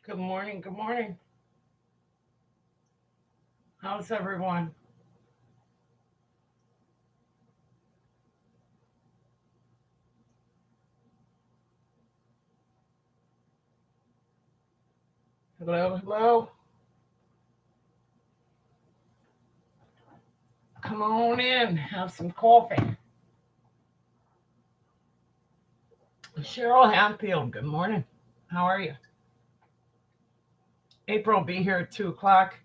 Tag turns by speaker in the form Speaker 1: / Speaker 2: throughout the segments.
Speaker 1: Good morning. Good morning. How's everyone? Hello, hello. Come on in. Have some coffee. Cheryl Hamfield. Good morning. How are you? April will be here at 2 o'clock.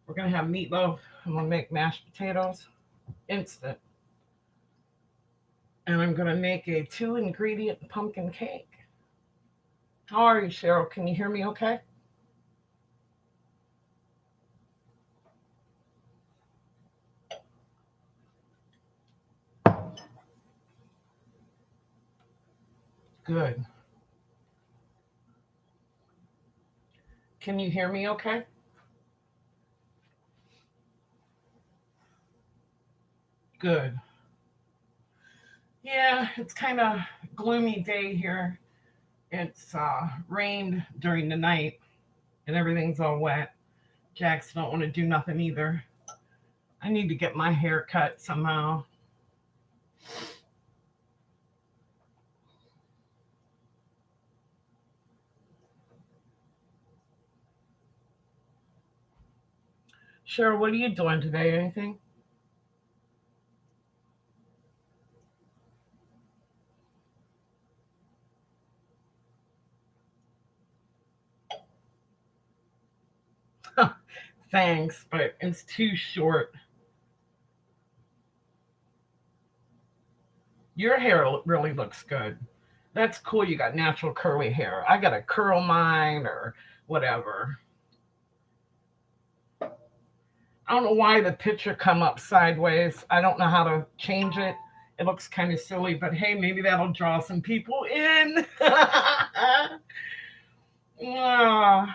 Speaker 1: We're gonna have meatloaf. I'm gonna make mashed potatoes, instant, and I'm gonna make a two-ingredient pumpkin cake. How are you, Cheryl? Can you hear me? Okay. Good. Can you hear me? Okay. Good. Yeah, it's kind of gloomy day here. It's rained during the night and everything's all wet. Jax don't want to do nothing either. I need to get my hair cut somehow. Cheryl, what are you doing today? Anything? Thanks, but it's too short. Your hair really looks good. That's cool. You got natural curly hair. I got to curl mine or whatever. I don't know why the picture come up sideways. I don't know how to change it. It looks kind of silly, but hey, maybe that'll draw some people in. Ah,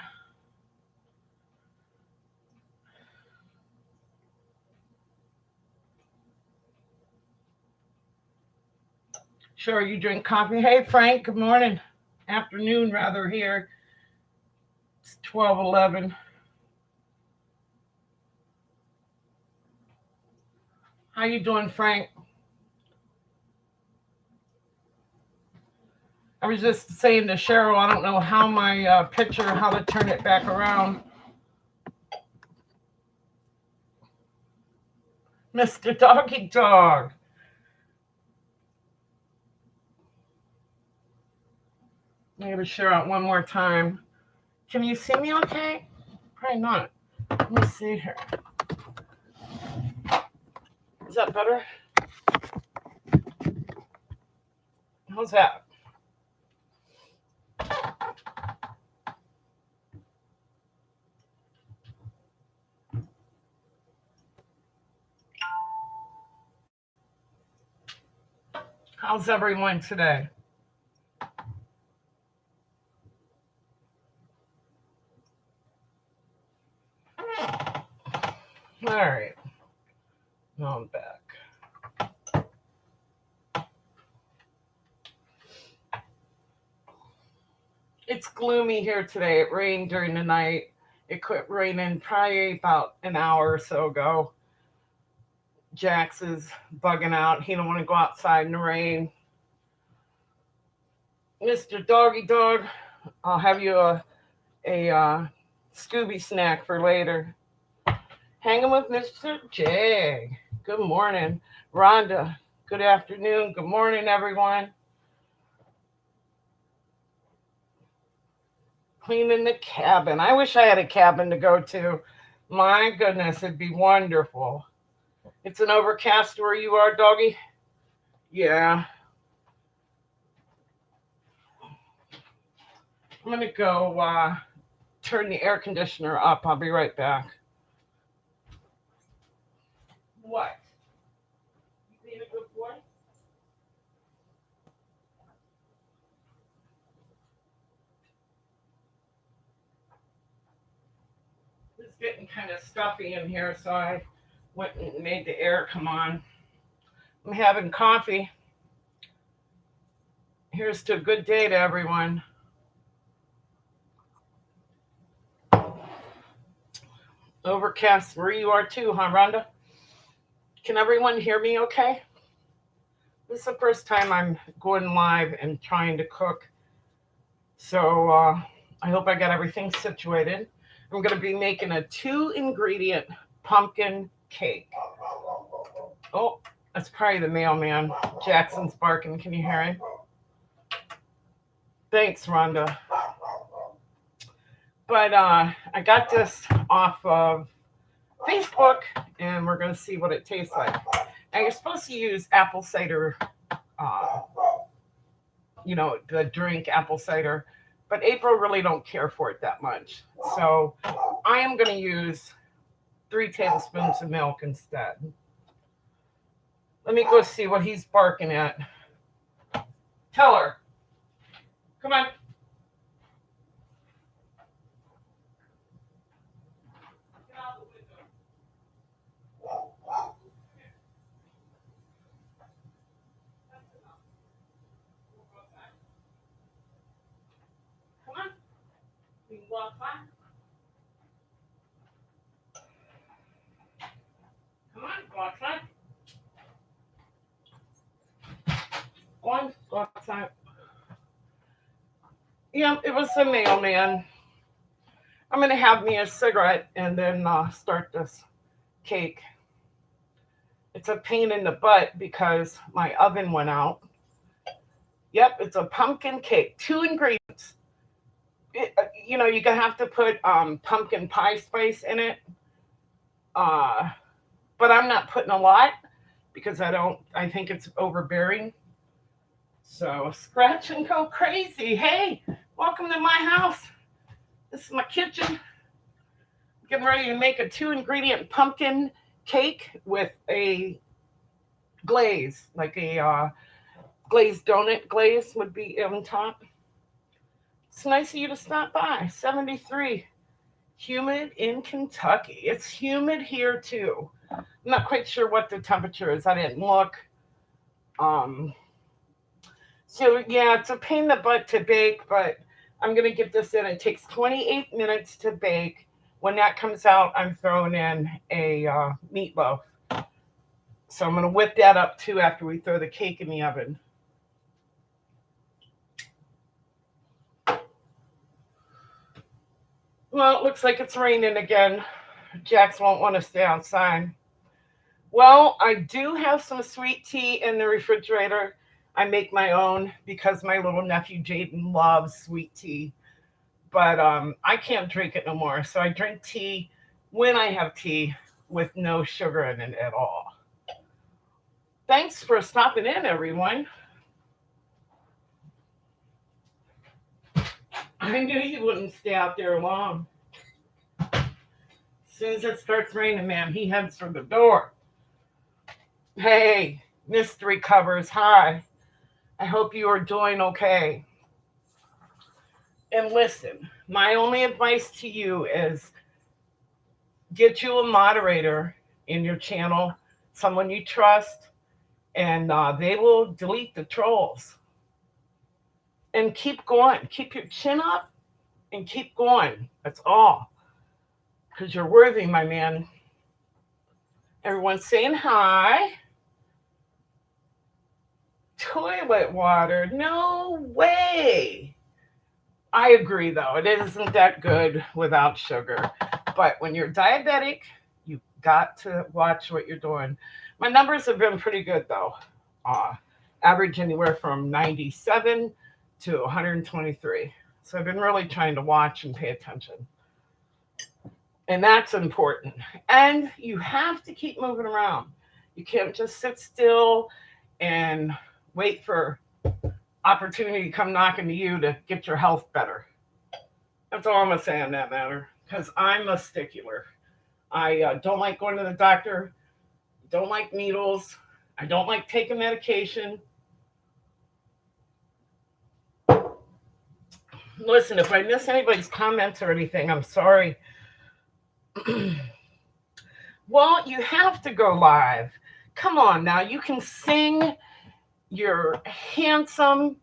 Speaker 1: sure, you drink coffee. Hey, Frank, good morning. Afternoon, rather, here. It's 12:11. How you doing, Frank? I was just saying to Cheryl, I don't know how my picture, how to turn it back around. Mr. Doggy Dog. I'm going to share out one more time. Can you see me okay? Probably not. Let me see here. Is that better? How's that? How's everyone today? All right. Now I'm back. It's gloomy here today. It rained during the night. It quit raining probably about an hour or so ago. Jax is bugging out. He don't want to go outside in the rain. Mr. Doggy Dog, I'll have you a Scooby snack for later. Hanging with Mr. J. Good morning. Rhonda, good afternoon. Good morning, everyone. Cleaning the cabin. I wish I had a cabin to go to. My goodness, it'd be wonderful. It's an overcast where you are, doggy? Yeah. I'm going to go turn the air conditioner up. I'll be right back. What? You being a good boy? It's getting kind of stuffy in here, so I went and made the air come on. I'm having coffee. Here's to a good day to everyone. Overcast where you are too, huh, Rhonda? Can everyone hear me okay? This is the first time I'm going live and trying to cook. So I hope I got everything situated. I'm going to be making a 2-ingredient pumpkin cake. Oh, that's probably the mailman. Jackson's barking. Can you hear him? Thanks, Rhonda. But I got this off of Facebook, and we're going to see what it tastes like. Now, you're supposed to use apple cider, uh, the drink apple cider, but April really don't care for it that much. So I am going to use 3 tablespoons of milk instead. Let me go see what he's barking at. Tell her. Come on. Come on. You can go outside. Come on, go outside. Go outside. Yeah, it was the mailman. I'm going to have me a cigarette and then start this cake. It's a pain in the butt because my oven went out. Yep, it's a pumpkin cake. 2 ingredients. You're going to have to put pumpkin pie spice in it. But I'm not putting a lot because I think it's overbearing. So scratch and go crazy. Hey, welcome to my house. This is my kitchen. Getting ready to make a 2-ingredient pumpkin cake with a glaze, like a glazed donut glaze would be on top. It's nice of you to stop by. 73, humid in Kentucky. It's humid here too. I'm not quite sure what the temperature is. I didn't look. So yeah, it's a pain in the butt to bake, but I'm gonna get this in. It takes 28 minutes to bake. When that comes out, I'm throwing in a meatloaf. So I'm gonna whip that up too after we throw the cake in the oven. Well, it looks like it's raining again. Jax won't want to stay outside. Well, I do have some sweet tea in the refrigerator. I make my own because my little nephew Jaden loves sweet tea. But I can't drink it no more. So I drink tea when I have tea with no sugar in it at all. Thanks for stopping in, everyone. I knew you wouldn't stay out there long. As soon as it starts raining, man, he heads for the door. Hey, Mystery Covers, hi. I hope you are doing okay. And listen, my only advice to you is get you a moderator in your channel, someone you trust, and they will delete the trolls. And keep going. Keep your chin up and keep going. That's all. Because you're worthy, my man. Everyone's saying hi. Toilet water. No way. I agree, though. It isn't that good without sugar. But when you're diabetic, you got to watch what you're doing. My numbers have been pretty good, though. Average anywhere from 97 to 123. So I've been really trying to watch and pay attention. And that's important. And you have to keep moving around. You can't just sit still and wait for opportunity to come knocking to you to get your health better. That's all I'm going to say on that matter. Because I'm a stickler. I don't like going to the doctor. Don't like needles. I don't like taking medication. Listen, if I miss anybody's comments or anything, I'm sorry. Well, you have to go live. Come on now. You can sing. You're handsome.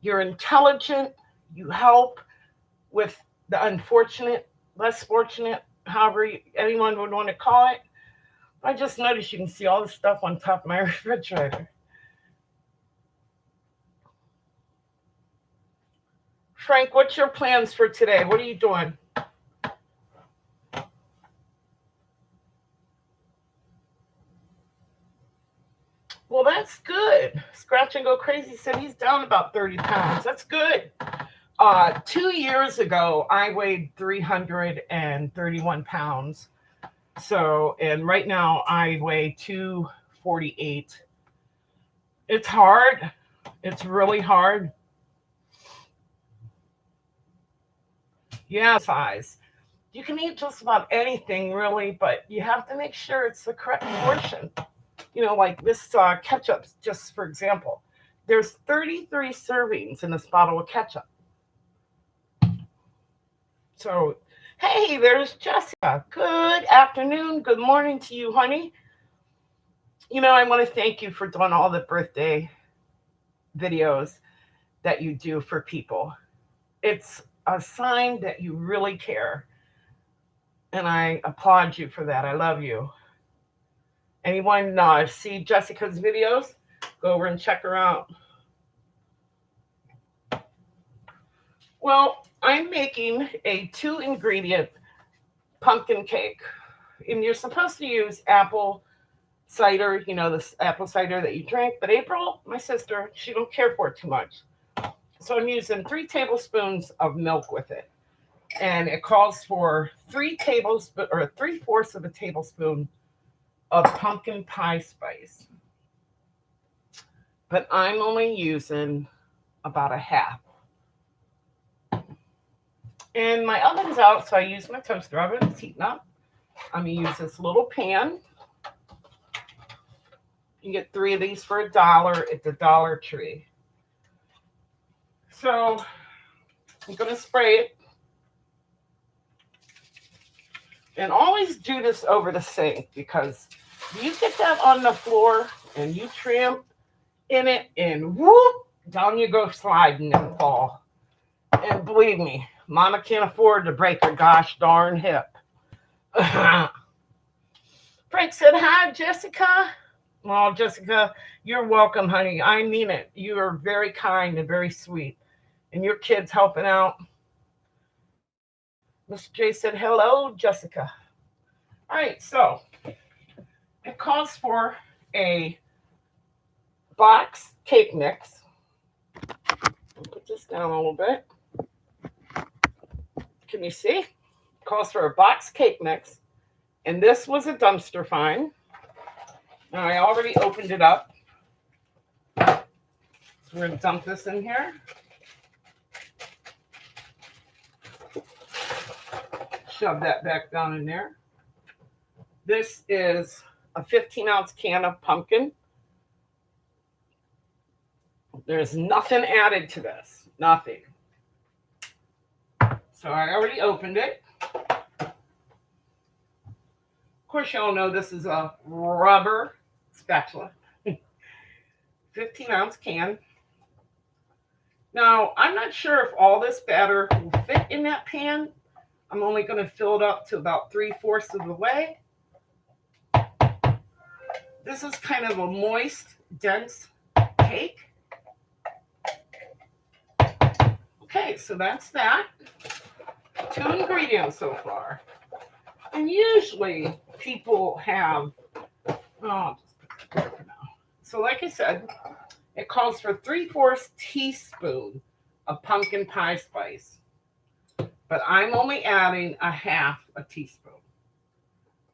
Speaker 1: You're intelligent. You help with the unfortunate, less fortunate. however anyone would want to call it. I just noticed you can see all the stuff on top of my refrigerator. Frank, what's your plans for today? What are you doing? Well, that's good. Scratch and Go Crazy said he's down about 30 pounds. That's good. 2 years ago, I weighed 331 pounds. So, and right now I weigh 248. It's hard. It's really hard. Yeah, size. You can eat just about anything, really, but you have to make sure it's the correct portion. Like this ketchup, just for example, there's 33 servings in this bottle of ketchup. So, hey, there's Jessica. Good afternoon. Good morning to you, honey. I want to thank you for doing all the birthday videos that you do for people. It's a sign that you really care. And I applaud you for that. I love you. Anyone see Jessica's videos? Go over and check her out. Well, I'm making a 2-ingredient pumpkin cake. And you're supposed to use apple cider, this apple cider that you drink. But April, my sister, she don't care for it too much. So I'm using 3 tablespoons of milk with it. And it calls for 3/4 of a tablespoon of pumpkin pie spice. But I'm only using about a half. And my oven's out, so I use my toaster oven. It's heating up. I'm going to use this little pan. You get 3 of these for $1 at the Dollar Tree. So I'm going to spray it. And always do this over the sink, because you get that on the floor and you tramp in it and whoop, down you go sliding and fall. And believe me, Mama can't afford to break her gosh darn hip. Frank said, hi, Jessica. Well, Jessica, you're welcome, honey. I mean it. You are very kind and very sweet. And your kid's helping out. Mr. J said, hello, Jessica. All right, so it calls for a box cake mix. I'll put this down a little bit. Can you see? It calls for a box cake mix. And this was a dumpster find. Now I already opened it up. So we're going to dump this in here. Shove that back down in there. This is a 15-ounce can of pumpkin. There's nothing added to this. Nothing. So I already opened it. Of course, y'all know this is a rubber spatula. 15-ounce can. Now, I'm not sure if all this batter will fit in that pan. I'm only going to fill it up to about 3/4 of the way. This is kind of a moist, dense cake. Okay, so that's that. 2 ingredients so far. And usually people have, so like I said, it calls for 3/4 teaspoon of pumpkin pie spice. But I'm only adding a half a teaspoon.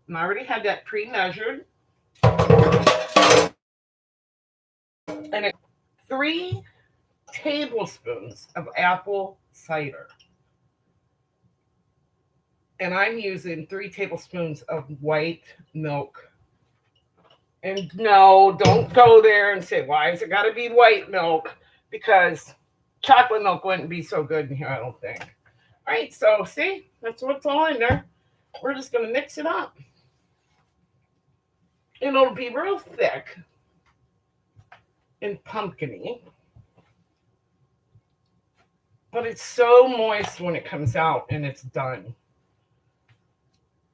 Speaker 1: And I already had that pre-measured. And 3 tablespoons of apple cider. And I'm using 3 tablespoons of white milk. And no, don't go there and say, why has it got to be white milk? Because chocolate milk wouldn't be so good in here, I don't think. All right, so see, that's what's all in there. We're just going to mix it up. And it'll be real thick and pumpkin-y. But it's so moist when it comes out and it's done.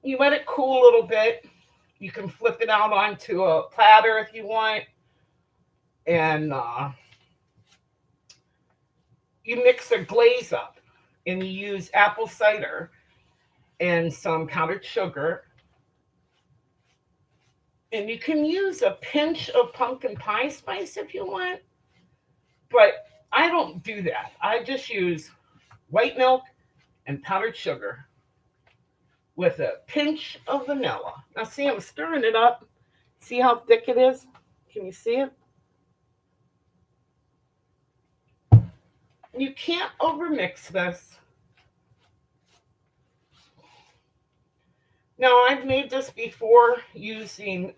Speaker 1: You let it cool a little bit. You can flip it out onto a platter if you want. And you mix a glaze up. And you use apple cider and some powdered sugar. And you can use a pinch of pumpkin pie spice if you want. But I don't do that. I just use white milk and powdered sugar with a pinch of vanilla. Now, see, I'm stirring it up. See how thick it is? Can you see it? You can't overmix this. Now, I've made this before using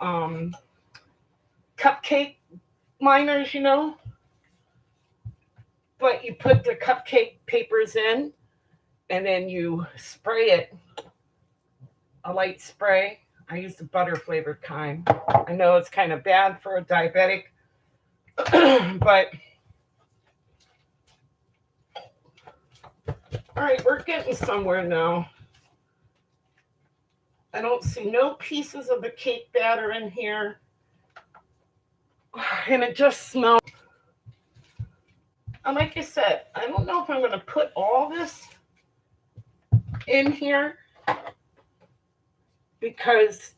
Speaker 1: cupcake liners, but you put the cupcake papers in and then you spray it, a light spray. I use the butter flavored kind. I know it's kind of bad for a diabetic, but all right, we're getting somewhere now. I don't see no pieces of the cake batter in here. And it just smells. And like I said, I don't know if I'm going to put all this in here because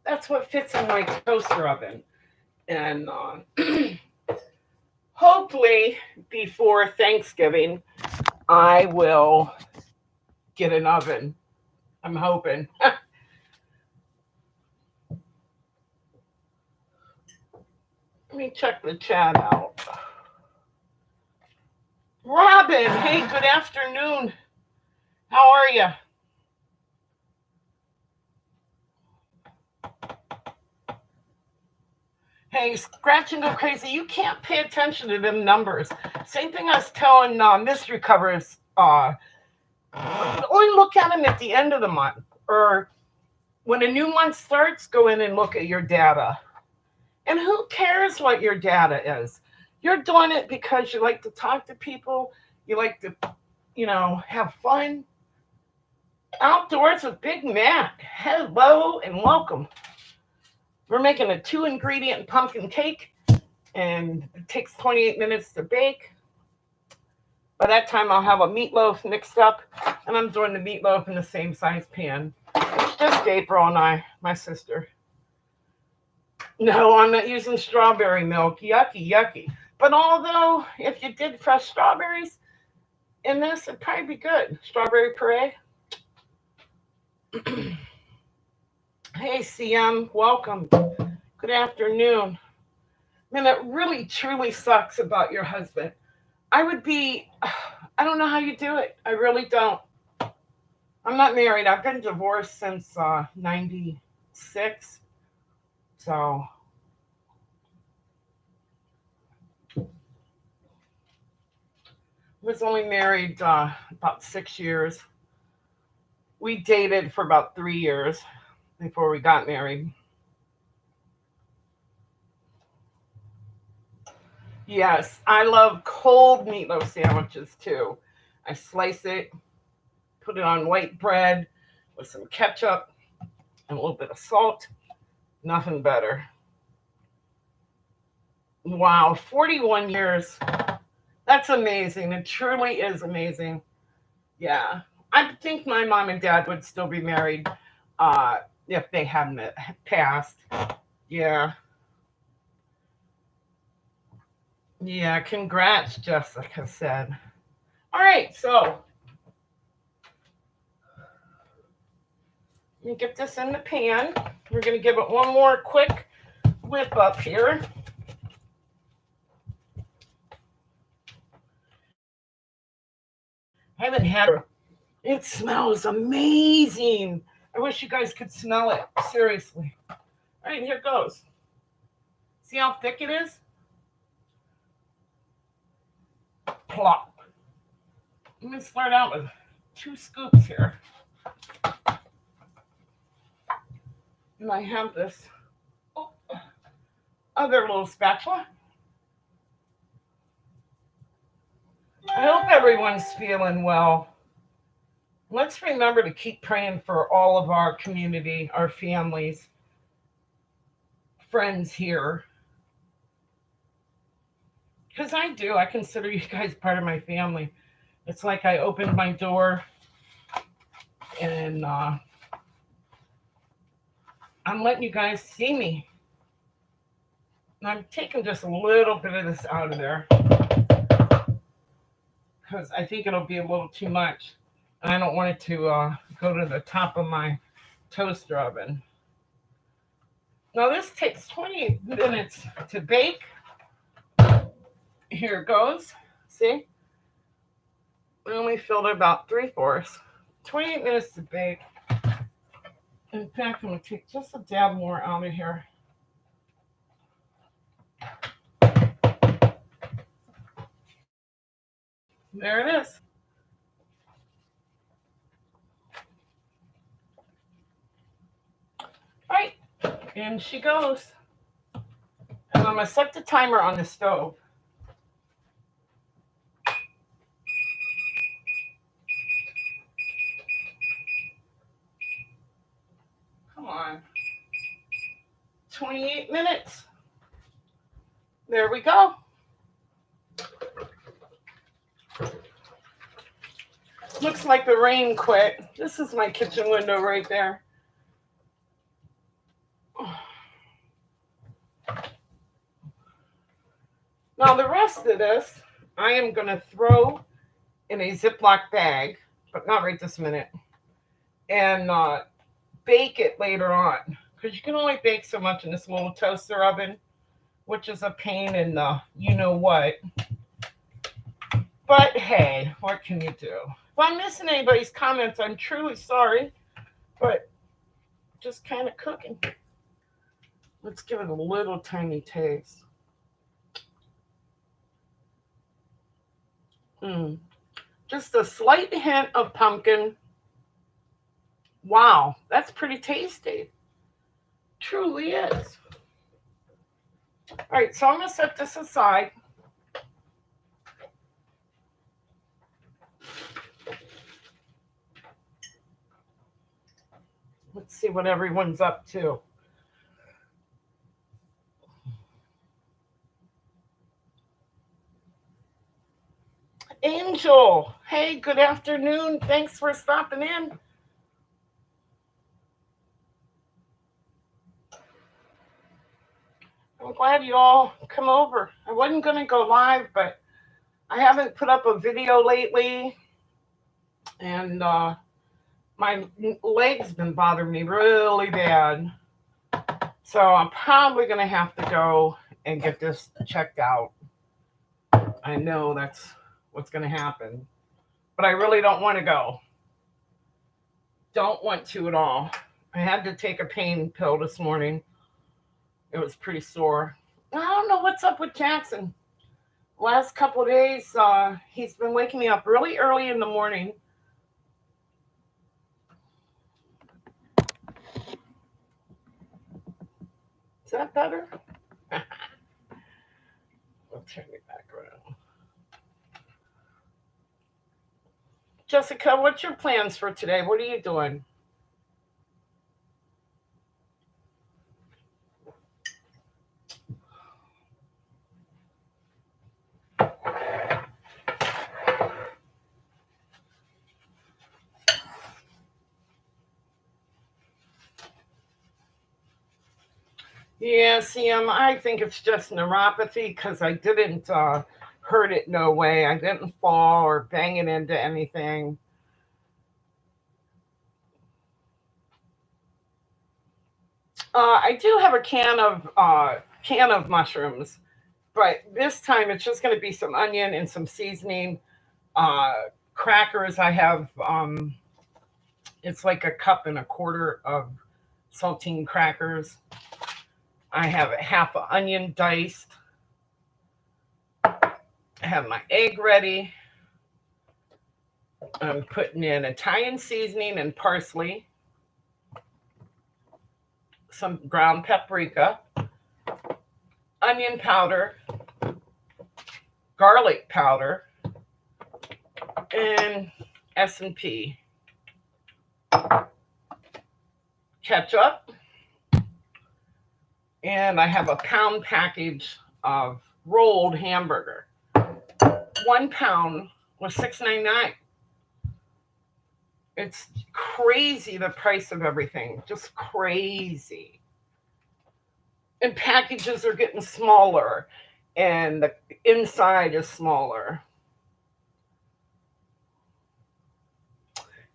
Speaker 1: that's what fits in my toaster oven. And hopefully before Thanksgiving, I will get an oven. I'm hoping. Let me check the chat out. Robin, hey, good afternoon. How are you? Hey, scratch and go crazy. You can't pay attention to them numbers. Same thing I was telling Mystery Covers. Only look at them at the end of the month. Or when a new month starts, go in and look at your data. And who cares what your data is? You're doing it because you like to talk to people. You like to, have fun. Outdoors with Big Mac. Hello and welcome. We're making a 2-ingredient pumpkin cake, and it takes 28 minutes to bake. By that time, I'll have a meatloaf mixed up, and I'm doing the meatloaf in the same size pan. It's just April and I, my sister. No, I'm not using strawberry milk. Yucky, yucky. But although, if you did fresh strawberries in this, it'd probably be good. Strawberry puree. Hey, CM, welcome. Good afternoon. Man, it really, truly sucks about your husband. I don't know how you do it. I really don't. I'm not married. I've been divorced since 96. So, I was only married about 6 years. We dated for about 3 years before we got married. Yes, I love cold meatloaf sandwiches too. I slice it, put it on white bread with some ketchup and a little bit of salt. Nothing better. Wow, 41 years. That's amazing. It truly is amazing. Yeah. I think my mom and dad would still be married if they hadn't passed. Yeah. Yeah, congrats, Jessica said. All right, so let me get this in the pan. We're going to give it one more quick whip up here. I haven't had it. It smells amazing. I wish you guys could smell it. Seriously. All right, here goes. See how thick it is? Plop. I'm going to start out with 2 scoops here. And I have this other little spatula. I hope everyone's feeling well. let's remember to keep praying for all of our community, our families, friends here. Because I do. I consider you guys part of my family. It's like I opened my door and I'm letting you guys see me. And I'm taking just a little bit of this out of there because I think it'll be a little too much. And I don't want it to go to the top of my toaster oven. Now this takes 20 minutes to bake. Here it goes. See? I only filled it about 3/4. 28 minutes to bake. In fact, I'm going to take just a dab more out of here. There it is. All right, in she goes. And I'm going to set the timer on the stove. Come on. 28 minutes. There we go. Looks like the rain quit. This is my kitchen window right there. Now the rest of this, I am going to throw in a Ziploc bag, but not right this minute, and bake it later on. Because you can only bake so much in this little toaster oven, which is a pain in the you-know-what. But hey, what can you do? If I'm missing anybody's comments, I'm truly sorry, but just kind of cooking. Let's give it a little tiny taste. Just a slight hint of pumpkin. Wow, that's pretty tasty. Truly is. All right, so I'm going to set this aside. Let's see what everyone's up to. Angel, hey, good afternoon. Thanks for stopping in. I'm glad you all come over. I wasn't going to go live, but I haven't put up a video lately. And my leg's been bothering me really bad. So I'm probably going to have to go and get this checked out. I know that's what's going to happen. But I really don't want to go. Don't want to at all. I had to take a pain pill this morning. It was pretty sore. I don't know what's up with Jackson. Last couple of days, he's been waking me up really early in the morning. Is that better? We'll turn it back around. Jessica, what's your plans for today? What are you doing? Yeah, CM, I think it's just neuropathy because I didn't hurt it no way. I didn't fall or bang it into anything. I do have a can of mushrooms, but this time it's just going to be some onion and some seasoning. Uh, Crackers, I have it's like 1.25 cups of saltine crackers. I have a half an onion diced. I have my egg ready. I'm putting in Italian seasoning and parsley, some ground paprika, onion powder, garlic powder, and S&P. ketchup, and I have a pound package of rolled hamburger. 1 pound was $6.99. It's crazy the price of everything, just crazy. And packages are getting smaller, and the inside is smaller.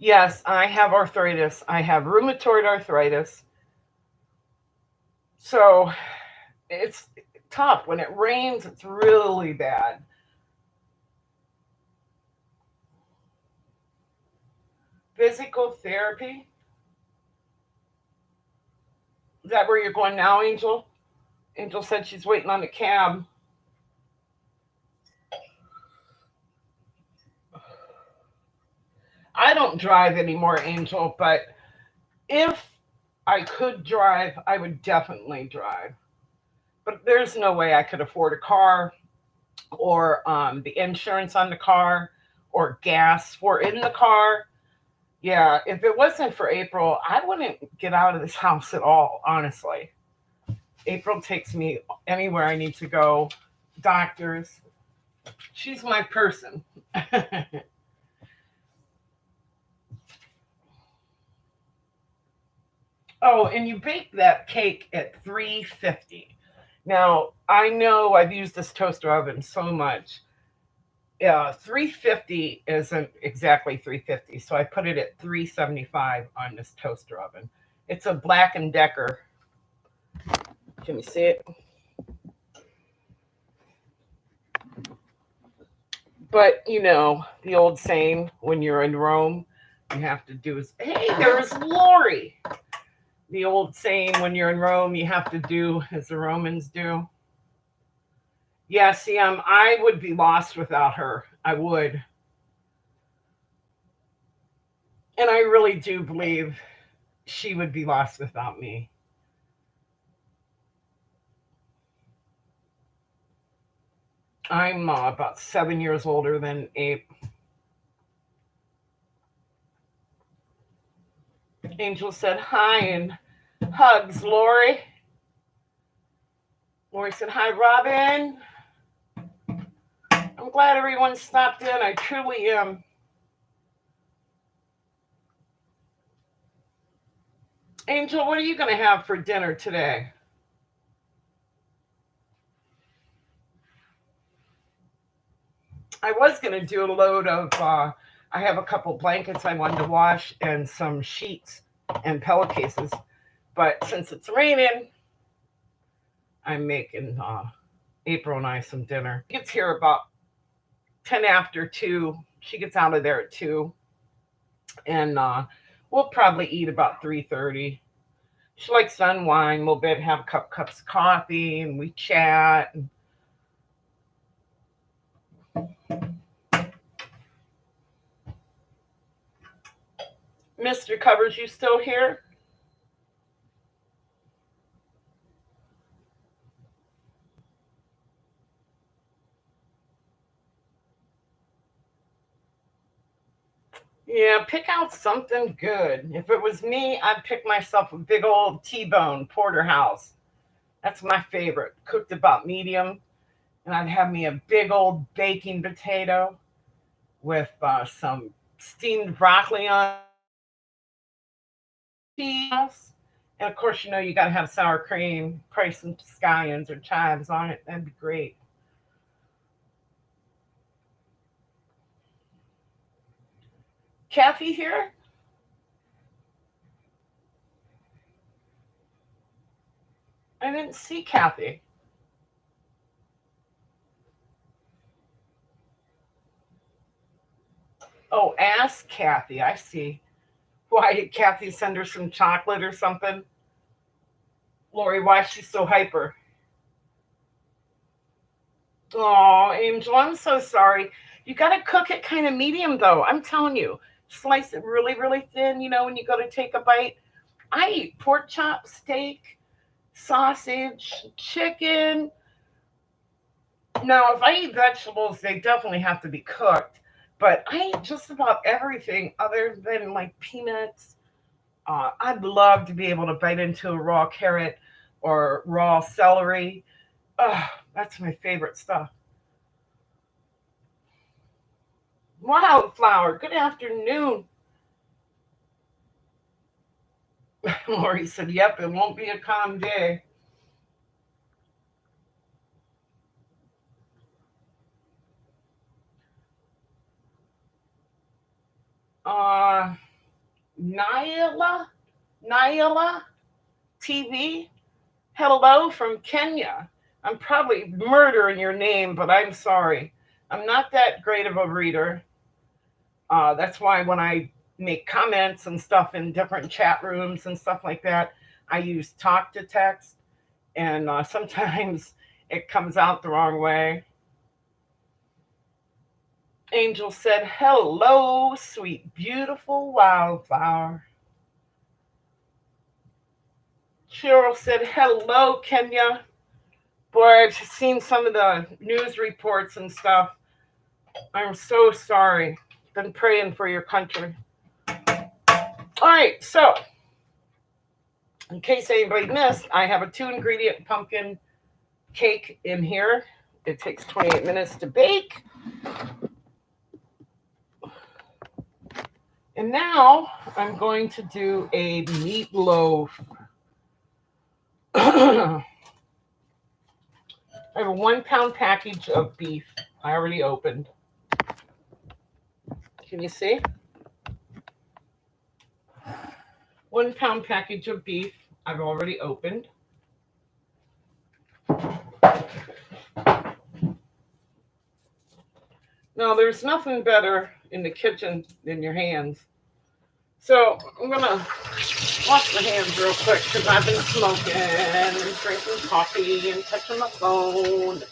Speaker 1: Yes, I have arthritis. I have rheumatoid arthritis. So it's tough. When it rains, it's really bad. Physical therapy? Is that where you're going now, Angel? Angel said she's waiting on the cab. I don't drive anymore, Angel, but if I could drive, I would definitely drive. But there's no way I could afford a car or the insurance on the car or gas for in the car. Yeah, if it wasn't for April, I wouldn't get out of this house at all, honestly. April takes me anywhere I need to go, doctors. She's my person. Oh, and you bake that cake at 350. Now, I know I've used this toaster oven so much. 350 isn't exactly 350, so I put it at 375 on this toaster oven. It's a Black and Decker. Can you see it? But you know, the old saying, when you're in Rome, you have to do is, hey, there's Lori. The old saying, when you're in Rome, you have to do as the Romans do. Yeah, see, I would be lost without her. I would. And I really do believe she would be lost without me. I'm about 7 years older than Abe. Angel said hi and hugs, Lori. Lori said hi, Robin. I'm glad everyone stopped in. I truly am. Angel, what are you going to have for dinner today? I was going to do a load of, I have a couple blankets I wanted to wash and some sheets and pillowcases. But since it's raining, I'm making April and I some dinner. She gets here about 10 after 2. She gets out of there at 2. And we'll probably eat about 3:30. She likes to unwind a little bit, have a couple cups of coffee, and we chat. Mr. Covers, you still here? Yeah, pick out something good. If it was me, I'd pick myself a big old T-bone porterhouse. That's my favorite. Cooked about medium, and I'd have me a big old baking potato with some steamed broccoli on cheese. And of course, you know you gotta have sour cream, probably some scallions or chives on it. That'd be great. Kathy here? I didn't see Kathy. Oh, ask Kathy. I see. Why did Kathy send her some chocolate or something? Lori, why is she so hyper? Oh, Angel, I'm so sorry. You got to cook it kind of medium, though. I'm telling you. Slice it really, really thin, when you go to take a bite. I eat pork chop, steak, sausage, chicken. Now, if I eat vegetables, they definitely have to be cooked. But I eat just about everything other than like peanuts. I'd love to be able to bite into a raw carrot or raw celery. That's my favorite stuff. Wildflower, good afternoon. Lori said, yep, it won't be a calm day. Uh, Nyla TV, hello from Kenya. I'm probably murdering your name, but I'm sorry. I'm not that great of a reader. That's why when I make comments and stuff in different chat rooms and stuff like that, I use talk to text, and sometimes it comes out the wrong way. Angel said, hello, sweet, beautiful wildflower. Cheryl said, hello, Kenya. Boy, I've seen some of the news reports and stuff. I'm so sorry. Been praying for your country. All right, so in case anybody missed, I have a 2-ingredient pumpkin cake in here. It takes 28 minutes to bake. And now I'm going to do a meatloaf. I have a 1-pound package of beef I already opened. Can you see? 1-pound package of beef I've already opened. Now, there's nothing better in the kitchen than your hands. So I'm going to wash my hands real quick because I've been smoking and drinking coffee and touching my phone.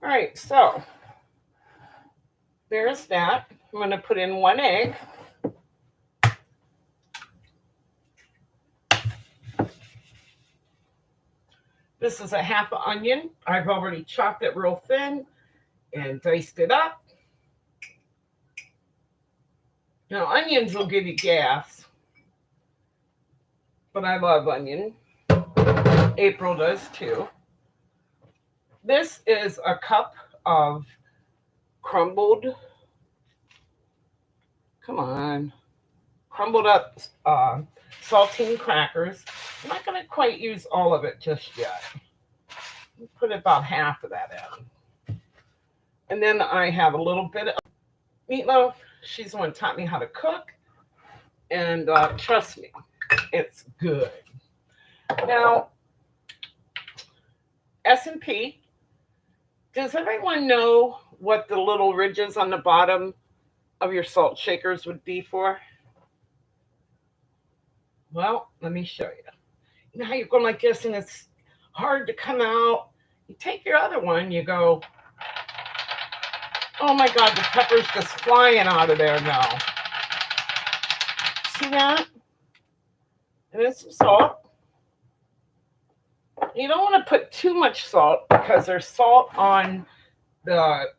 Speaker 1: All right, so there's that. I'm going to put in 1 egg. This is a half an onion. I've already chopped it real thin and diced it up. Now, onions will give you gas, but I love onion. April does too. This is a cup of crumbled up saltine crackers. I'm not going to quite use all of it just yet. Put about half of that in. And then I have a little bit of meatloaf. She's the one who taught me how to cook. And trust me, it's good. Now, S&P, does everyone know what the little ridges on the bottom of your salt shakers would be for? Well, let me show you. Now you're going like this and it's hard to come out. You take your other one, you go, oh my God, the pepper's just flying out of there now. See that? And then some salt. You don't want to put too much salt because there's salt on the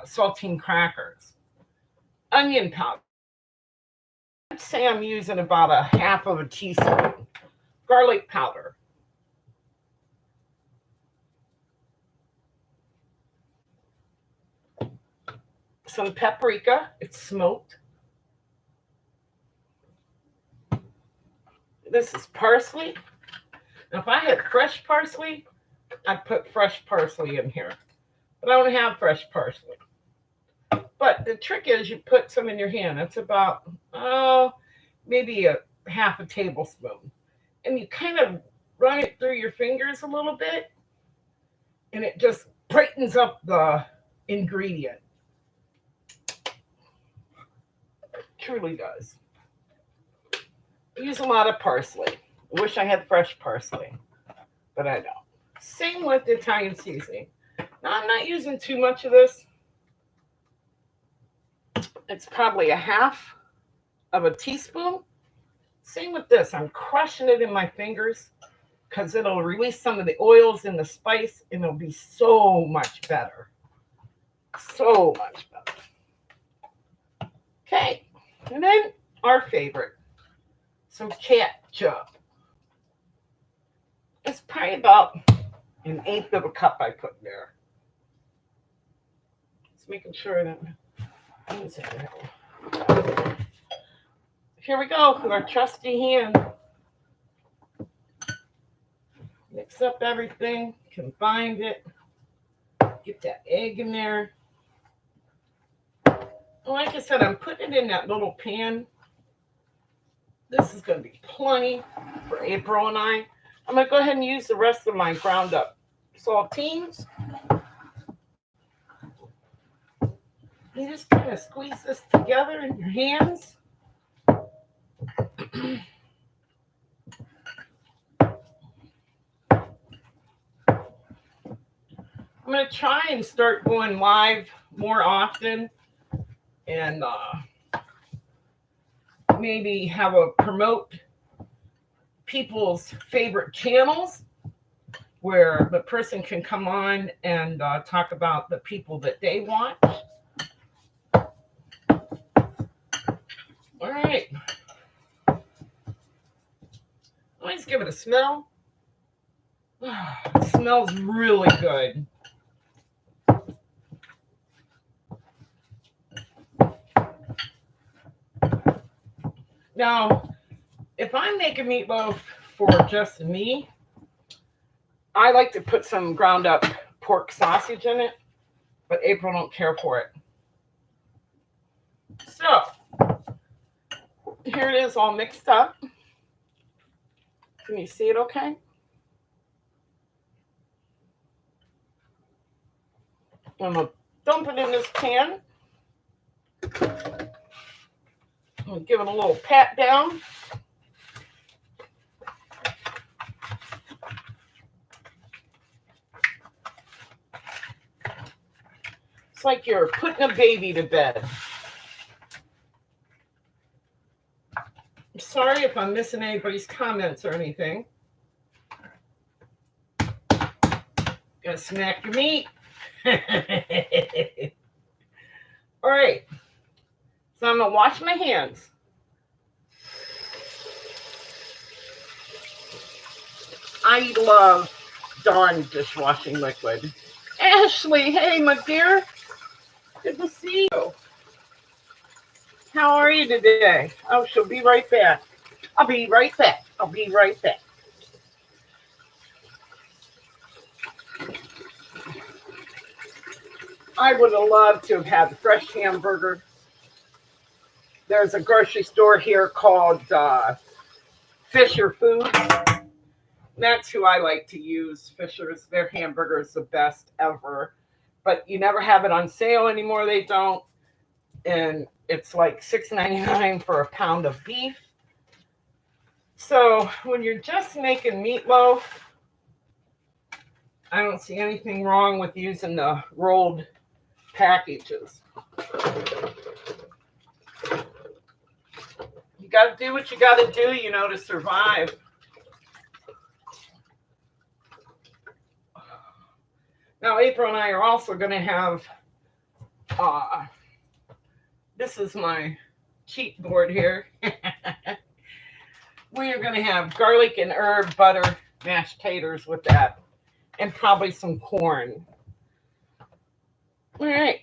Speaker 1: saltine crackers. Onion powder. I'd say I'm using about a half of a teaspoon. Garlic powder. Some paprika. It's smoked. This is parsley. Now, if I had fresh parsley, I'd put fresh parsley in here. But I don't have fresh parsley. But the trick is you put some in your hand. That's about, maybe a half a tablespoon. And you kind of run it through your fingers a little bit. And it just brightens up the ingredient. It truly does. I use a lot of parsley. I wish I had fresh parsley, but I don't. Same with Italian seasoning. Now, I'm not using too much of this. It's probably a half of a teaspoon. Same with this. I'm crushing it in my fingers because it'll release some of the oils in the spice and it'll be so much better. So much better. Okay, and then our favorite, some ketchup. It's probably about an eighth of a cup I put there. Just making sure that. Here we go with our trusty hand. Mix up everything, combine it, get that egg in there. Like I said, I'm putting it in that little pan. This is going to be plenty for April and I. I'm going to go ahead and use the rest of my ground up saltines. You just kind of squeeze this together in your hands. I'm going to try and start going live more often and maybe have a promote people's favorite channels where the person can come on and talk about the people that they want. All right. Let's give it a smell. It smells really good. Now, if I'm making meatloaf for just me, I like to put some ground up pork sausage in it, but April don't care for it. So, here it is all mixed up. Can you see it okay? I'm going to dump it in this pan. I'm going to give it a little pat down. It's like you're putting a baby to bed. I'm sorry if I'm missing anybody's comments or anything. Gotta smack your meat. All right. So I'm gonna wash my hands. I love Dawn dishwashing liquid. Ashley, hey, my dear. Good to see you. How are you today? Oh, she'll be right back. I'll be right back. I'll be right back. I would have loved to have had the fresh hamburger. There's a grocery store here called Fisher Foods. That's who I like to use. Fisher's, their hamburger is the best ever. But you never have it on sale anymore. They don't. And it's like $6.99 for a pound of beef. So when you're just making meatloaf, I don't see anything wrong with using the rolled packages. You got to do what you got to do, you know, to survive. Now, April and I are also going to have, this is my cheat board here. We are going to have garlic and herb butter mashed taters with that, and probably some corn. All right.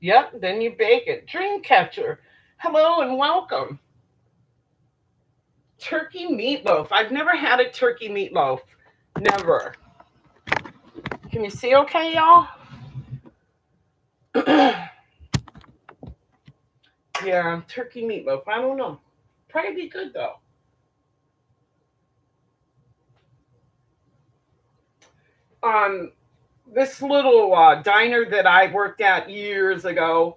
Speaker 1: Yep, then you bake it. Dreamcatcher, hello and welcome. Turkey meatloaf. I've never had a turkey meatloaf. Never. Can you see okay, y'all? Yeah, turkey meatloaf. I don't know. Probably be good though. This little diner that I worked at years ago,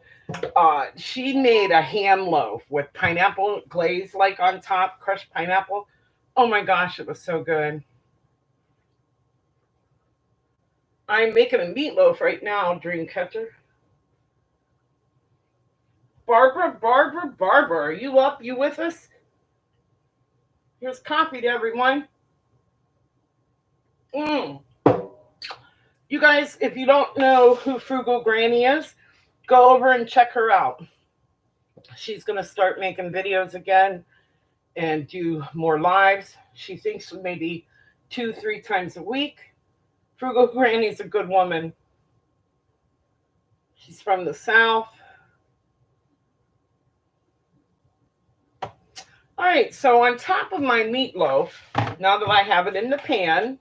Speaker 1: she made a ham loaf with pineapple glaze like on top, crushed pineapple. Oh my gosh, it was so good. I'm making a meatloaf right now, Dreamcatcher. Barbara, are you up? You with us? Here's coffee to everyone. You guys, if you don't know who Frugal Granny is, go over and check her out. She's going to start making videos again and do more lives. She thinks maybe 2-3 times a week. Frugal Granny's a good woman. She's from the South. All right, so on top of my meatloaf, now that I have it in the pan,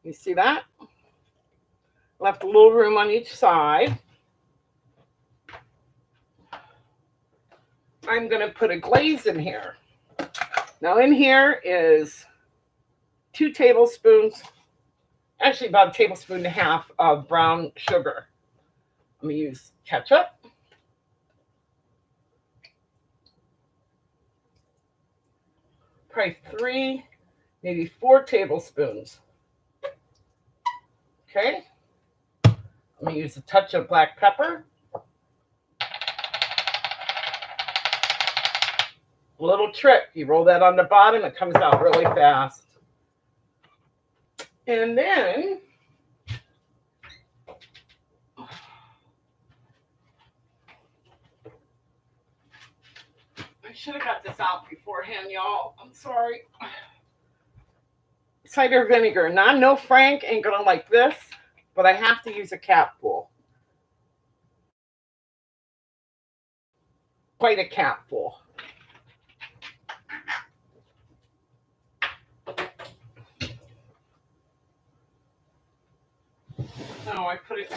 Speaker 1: you see that? Left a little room on each side. I'm going to put a glaze in here. Now in here is 2 tablespoons, actually about a tablespoon and a half of brown sugar. I'm going to use ketchup. Probably 3, maybe 4 tablespoons. Okay. I'm going to use a touch of black pepper. A little trick, you roll that on the bottom, it comes out really fast. And then I should have got this out beforehand, y'all. I'm sorry. Cider vinegar. Now, I know Frank ain't gonna like this, but I have to use a capful. Quite a capful. No, I put it.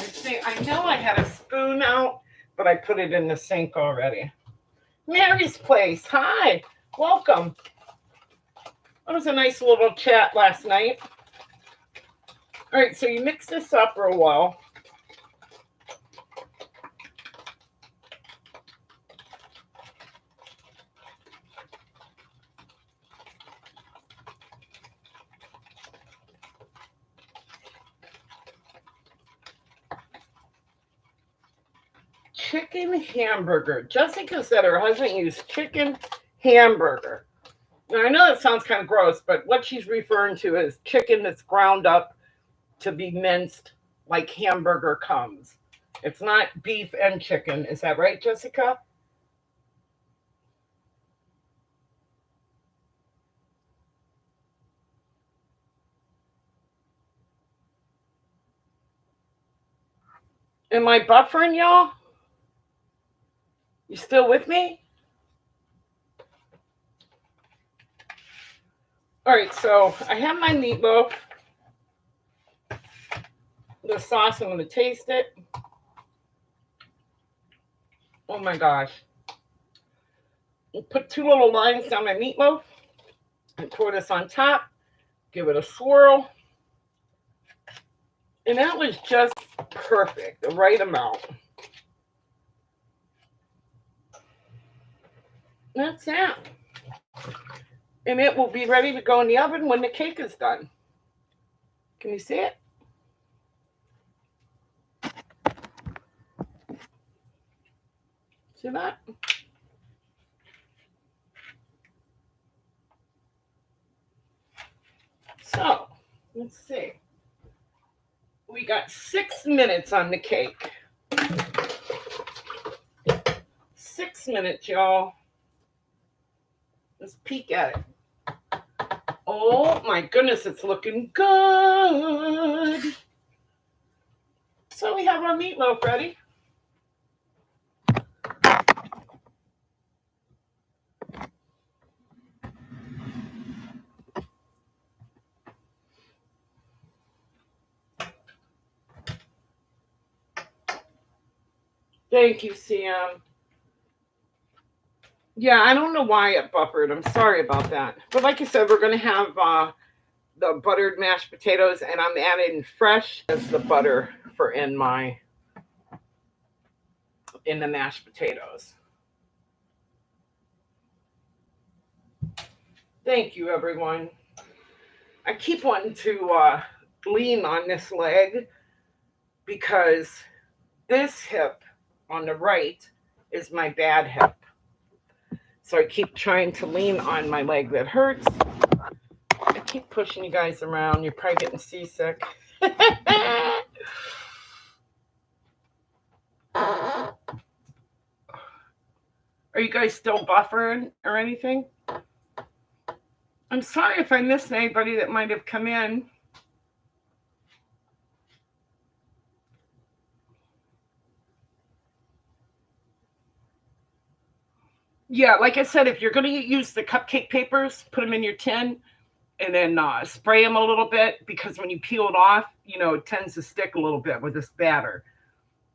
Speaker 1: I know I had a spoon out, but I put it in the sink already. Mary's Place. Hi, welcome. That was a nice little chat last night. All right, so you mix this up real well. Chicken hamburger. Jessica said her husband used chicken hamburger. Now, I know that sounds kind of gross, but what she's referring to is chicken that's ground up to be minced like hamburger comes. It's not beef and chicken. Is that right, Jessica? Am I buffering, y'all? You still with me? All right, so I have my meatloaf. The sauce, I'm going to taste it. Oh my gosh. Put 2 little lines down my meatloaf and pour this on top. Give it a swirl. And that was just perfect, the right amount. That's it. And it will be ready to go in the oven when the cake is done. Can you see it? See that? So, let's see. We got 6 minutes on the cake. 6 minutes, y'all. Let's peek at it. Oh my goodness, it's looking good. So we have our meatloaf ready. Thank you, Sam. Yeah, I don't know why it buffered. I'm sorry about that. But like I said, we're going to have the buttered mashed potatoes, and I'm adding fresh as the butter for in the mashed potatoes. Thank you, everyone. I keep wanting to lean on this leg because this hip on the right is my bad hip. So I keep trying to lean on my leg that hurts. I keep pushing you guys around. You're probably getting seasick. Are you guys still buffering or anything? I'm sorry if I missed anybody that might have come in. Yeah, like I said, if you're going to use the cupcake papers, put them in your tin and then spray them a little bit because when you peel it off, it tends to stick a little bit with this batter.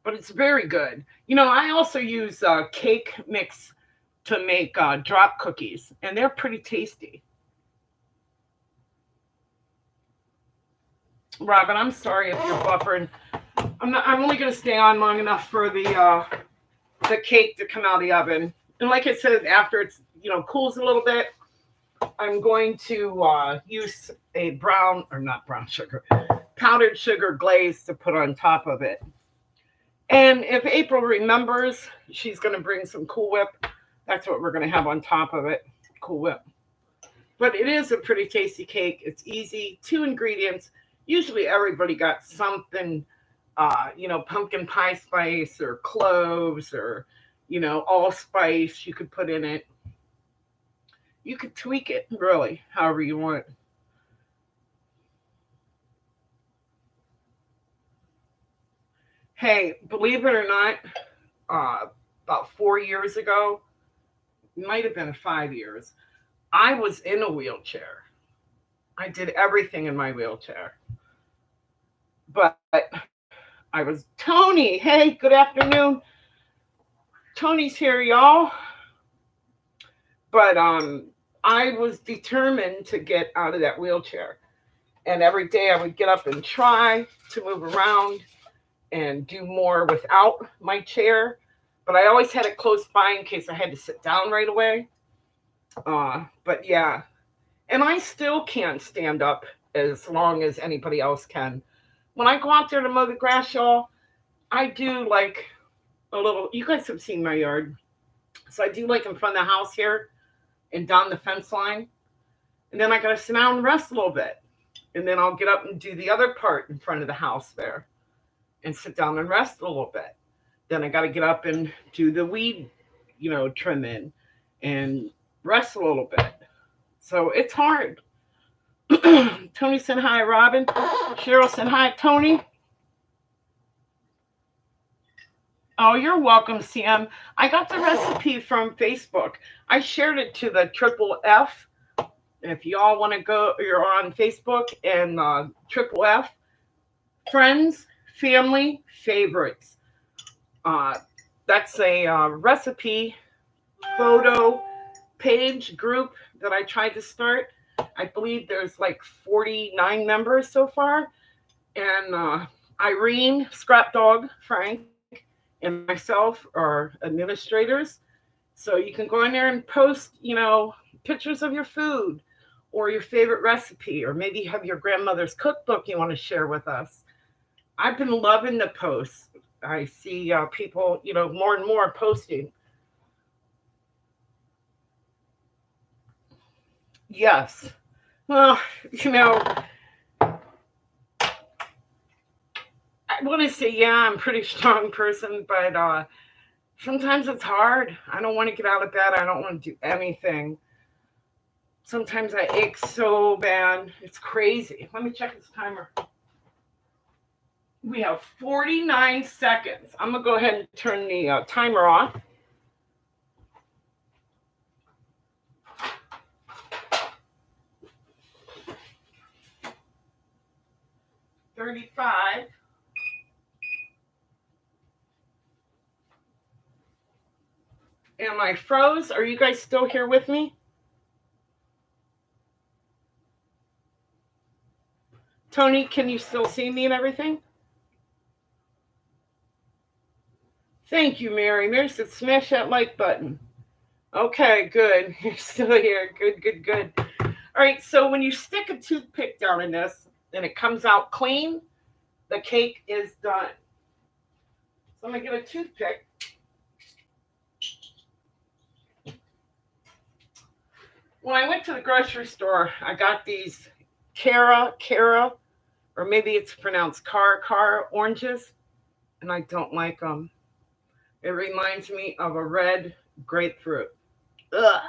Speaker 1: But it's very good. I also use cake mix to make drop cookies, and they're pretty tasty. Robin, I'm sorry if you're buffering. I'm only going to stay on long enough for the cake to come out of the oven. And like I said, after it's cools a little bit, I'm going to use a brown or not brown sugar, powdered sugar glaze to put on top of it. And if April remembers, she's going to bring some Cool Whip. That's what we're going to have on top of it, Cool Whip. But it is a pretty tasty cake. It's easy, 2 ingredients. Usually everybody got something, pumpkin pie spice or cloves or, allspice you could put in it. You could tweak it, really, however you want. Hey, believe it or not, about 4 years ago, it might have been 5 years, I was in a wheelchair. I did everything in my wheelchair. But I was Tony. Hey, good afternoon. Tony's here, y'all. But I was determined to get out of that wheelchair. And every day I would get up and try to move around and do more without my chair. But I always had it close by in case I had to sit down right away. But yeah, and I still can't stand up as long as anybody else can. When I go out there to mow the grass, y'all, I do like a little. You guys have seen my yard, so I do like in front of the house here and down the fence line, and then I gotta sit down and rest a little bit, and then I'll get up and do the other part in front of the house there, and sit down and rest a little bit. Then I gotta get up and do the weed, trimming, and rest a little bit. So it's hard. Tony said hi, Robin. Cheryl said hi, Tony. Oh, you're welcome, Sam. I got the recipe from Facebook. I shared it to the Triple F. If y'all want to go, you're on Facebook and Triple F. Friends, family, favorites. Uh, that's a recipe photo page group that I tried to start. I believe there's like 49 members so far. And Irene, Scrap Dog, Frank, and myself are administrators. So you can go in there and post, pictures of your food or your favorite recipe, or maybe you have your grandmother's cookbook you want to share with us. I've been loving the posts. I see people, more and more posting. Yes. Well, I want to say, yeah, I'm a pretty strong person, but sometimes it's hard. I don't want to get out of bed. I don't want to do anything. Sometimes I ache so bad. It's crazy. Let me check this timer. We have 49 seconds. I'm going to go ahead and turn the timer off. $35. Am I froze? Are you guys still here with me? Tony, can you still see me and everything? Thank you, Mary. Mary said smash that like button. Okay, good. You're still here. Good, good, good. All right, so when you stick a toothpick down in this and it comes out clean, the cake is done. So I'm going to get a toothpick. When I went to the grocery store, I got these Cara or maybe it's pronounced car oranges, and I don't like them. It reminds me of a red grapefruit. Ugh.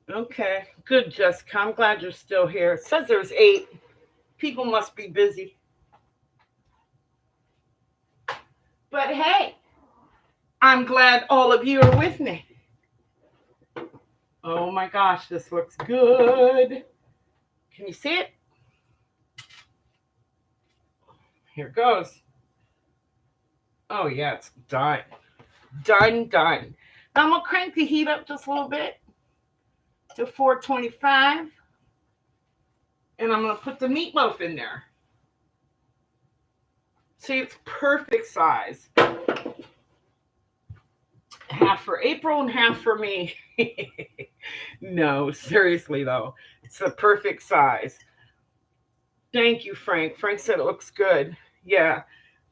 Speaker 1: Okay, good, Jessica. I'm glad you're still here. It says there's 8. People must be busy. But hey, I'm glad all of you are with me. Oh my gosh, this looks good. Can you see it? Here goes. Oh yeah, it's done. Done. Now I'm gonna crank the heat up just a little bit to 425. And I'm gonna put the meatloaf in there. See, it's perfect size. Half for April and half for me. No, seriously though, it's the perfect size. Thank you, Frank. Frank said it looks good. Yeah.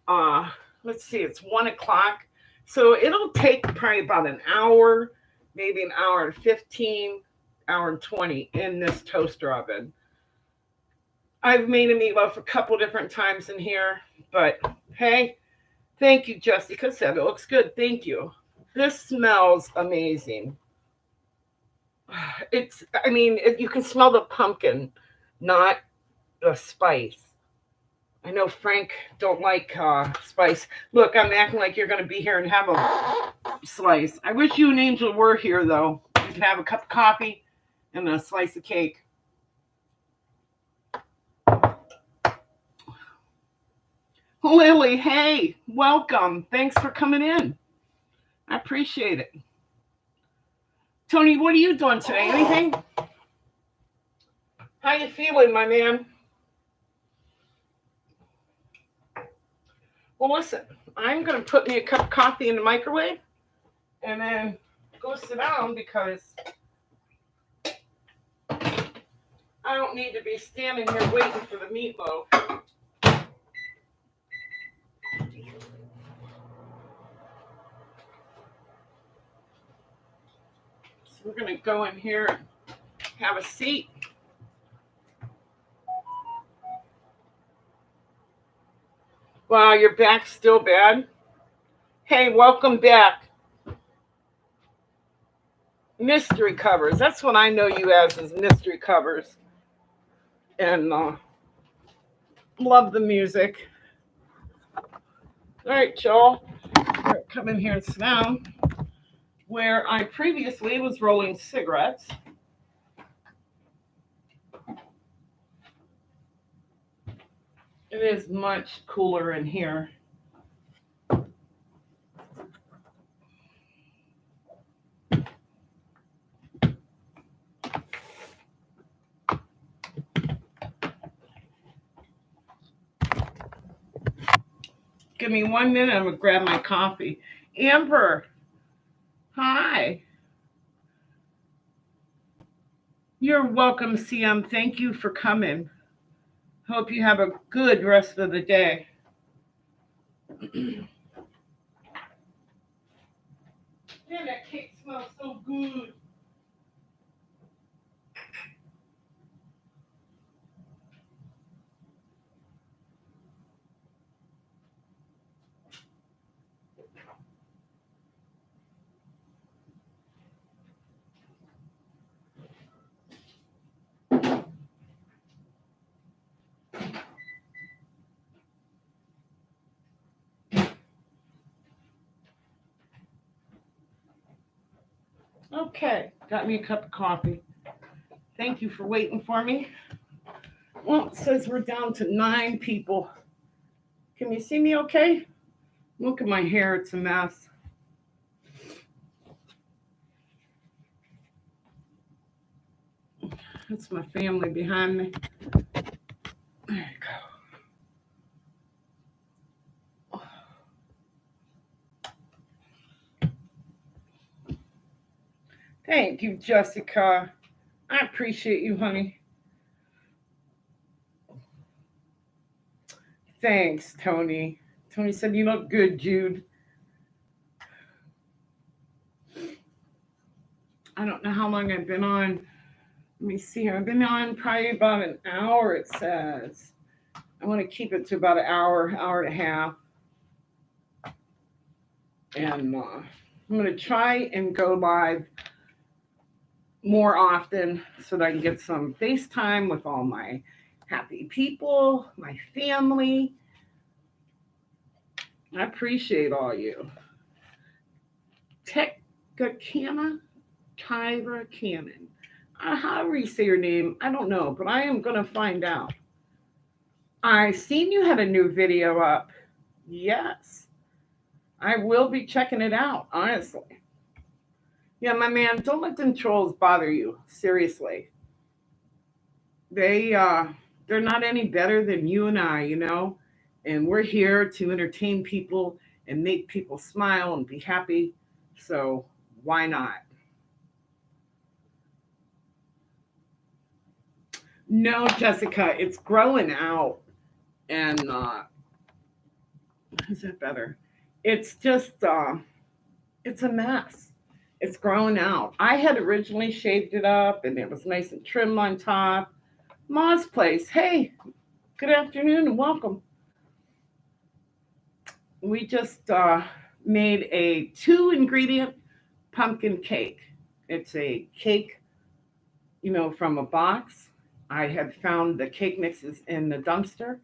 Speaker 1: Uh, let's see, it's 1 o'clock. So it'll take probably about an hour, maybe an hour and 15, hour and 20 in this toaster oven. I've made a meatloaf a couple different times in here, but hey, thank you, Jessica said it looks good. Thank you. This smells amazing. You can smell the pumpkin, not the spice. I know Frank don't like spice. Look, I'm acting like you're going to be here and have a slice. I wish you and Angel were here, though. You could have a cup of coffee and a slice of cake. Lily, hey, welcome. Thanks for coming in. I appreciate it. Tony, what are you doing today? Anything? How you feeling, my man? Well, listen, I'm going to put me a cup of coffee in the microwave and then go sit down because I don't need to be standing here waiting for the meatloaf. So we're going to go in here and have a seat. Wow, your back's still bad? Hey, welcome back. Mystery covers. That's what I know you as is mystery covers. And love the music. All right, y'all. Come in here and sit down. Where I previously was rolling cigarettes. It is much cooler in here. Give me 1 minute. I'm going to grab my coffee. Amber, hi. You're welcome, CM. Thank you for coming. Hope you have a good rest of the day. Man, that cake smells so good. Okay, got me a cup of coffee. Thank you for waiting for me. Well, it says we're down to 9 people. Can you see me okay? Look at my hair, it's a mess. That's my family behind me. There you go. Thank you, Jessica. I appreciate you, honey. Thanks, Tony. Tony said, you look good, Jude. I don't know how long I've been on. Let me see here. I've been on probably about an hour, it says. I want to keep it to about an hour, hour and a half. And I'm going to try and go live more often so that I can get some FaceTime with all my happy people, my family. I appreciate all you. Tekakana, Tyra Cannon. However you say your name, I don't know, but I am going to find out. I seen you had a new video up. Yes, I will be checking it out, honestly. Yeah, my man, don't let them trolls bother you. Seriously. They're not any better than you and I, And we're here to entertain people and make people smile and be happy. So why not? No, Jessica, it's growing out. And is that better? It's just it's a mess. It's growing out. I had originally shaved it up and it was nice and trim on top. Ma's place. Hey, good afternoon and welcome. We just made a 2-ingredient pumpkin cake. It's a cake, from a box. I had found the cake mixes in the dumpster.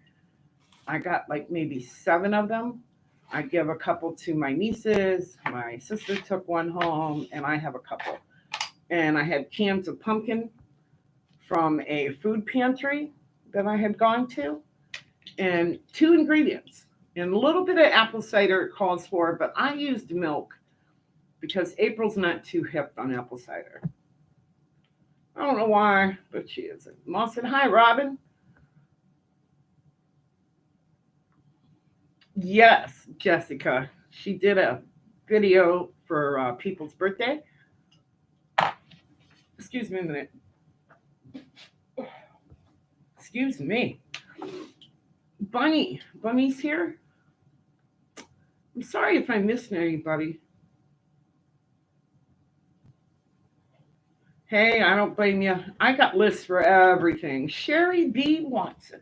Speaker 1: I got like maybe 7 of them. I give a couple to my nieces. My sister took one home, and I have a couple. And I had cans of pumpkin from a food pantry that I had gone to, and 2 ingredients. And a little bit of apple cider it calls for, but I used milk because April's not too hip on apple cider. I don't know why, but she isn't. Ma said, hi, Robin. Yes, Jessica. She did a video for people's birthday. Excuse me a minute. Excuse me. Bunny's here. I'm sorry if I missed anybody. Hey, I don't blame you. I got lists for everything. Sherry B. Watson.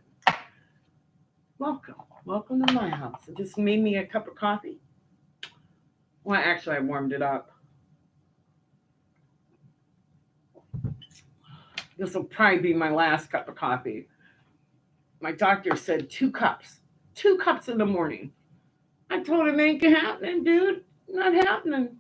Speaker 1: Welcome. Welcome to my house. I just made me a cup of coffee. Well, actually, I warmed it up. This will probably be my last cup of coffee. My doctor said 2 cups. 2 cups in the morning. I told him, ain't happening, dude. Not happening.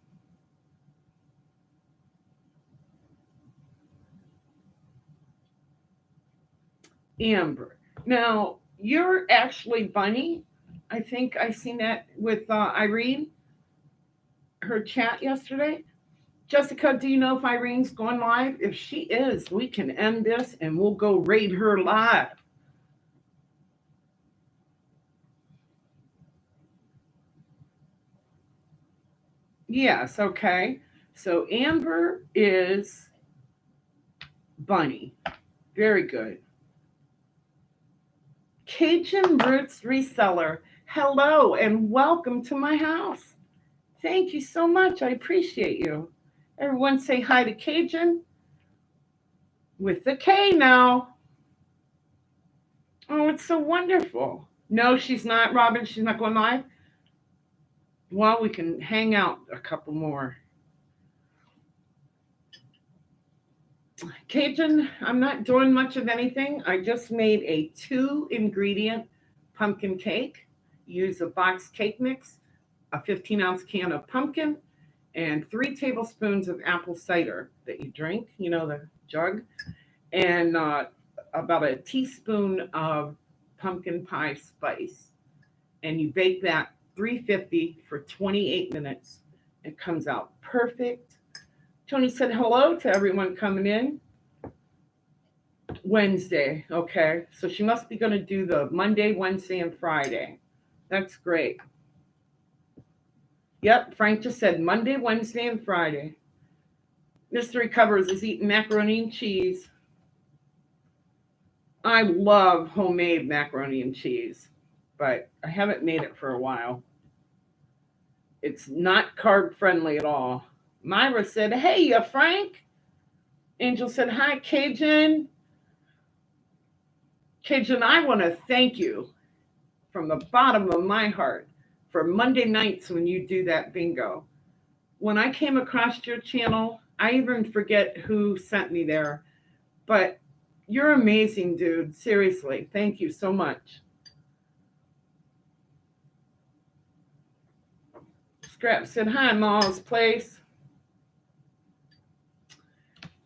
Speaker 1: Amber. Now, you're actually Bunny. I think I seen that with Irene, her chat yesterday. Jessica, do you know if Irene's going live? If she is, we can end this and we'll go raid her live. Yes, okay. So Amber is Bunny. Very good. Cajun Roots Reseller. Hello and welcome to my house. Thank you so much. I appreciate you. Everyone say hi to Cajun with the K now. Oh, it's so wonderful. No, she's not, Robin. She's not going live. Well, we can hang out a couple more. Cajun, I'm not doing much of anything. I just made a 2-ingredient pumpkin cake. Use a box cake mix, a 15-ounce can of pumpkin, and 3 tablespoons of apple cider that you drink, the jug, and about a teaspoon of pumpkin pie spice. And you bake that 350 for 28 minutes. It comes out perfect. Tony said hello to everyone coming in. Wednesday, okay. So she must be going to do the Monday, Wednesday, and Friday. That's great. Yep, Frank just said Monday, Wednesday, and Friday. Mystery Covers is eating macaroni and cheese. I love homemade macaroni and cheese, but I haven't made it for a while. It's not carb friendly at all. Myra said, hey, Frank. Angel said, hi, Cajun. Cajun, I want to thank you from the bottom of my heart for Monday nights when you do that bingo. When I came across your channel, I even forget who sent me there, but you're amazing, dude. Seriously. Thank you so much. Scrap said, hi, Ma's Place.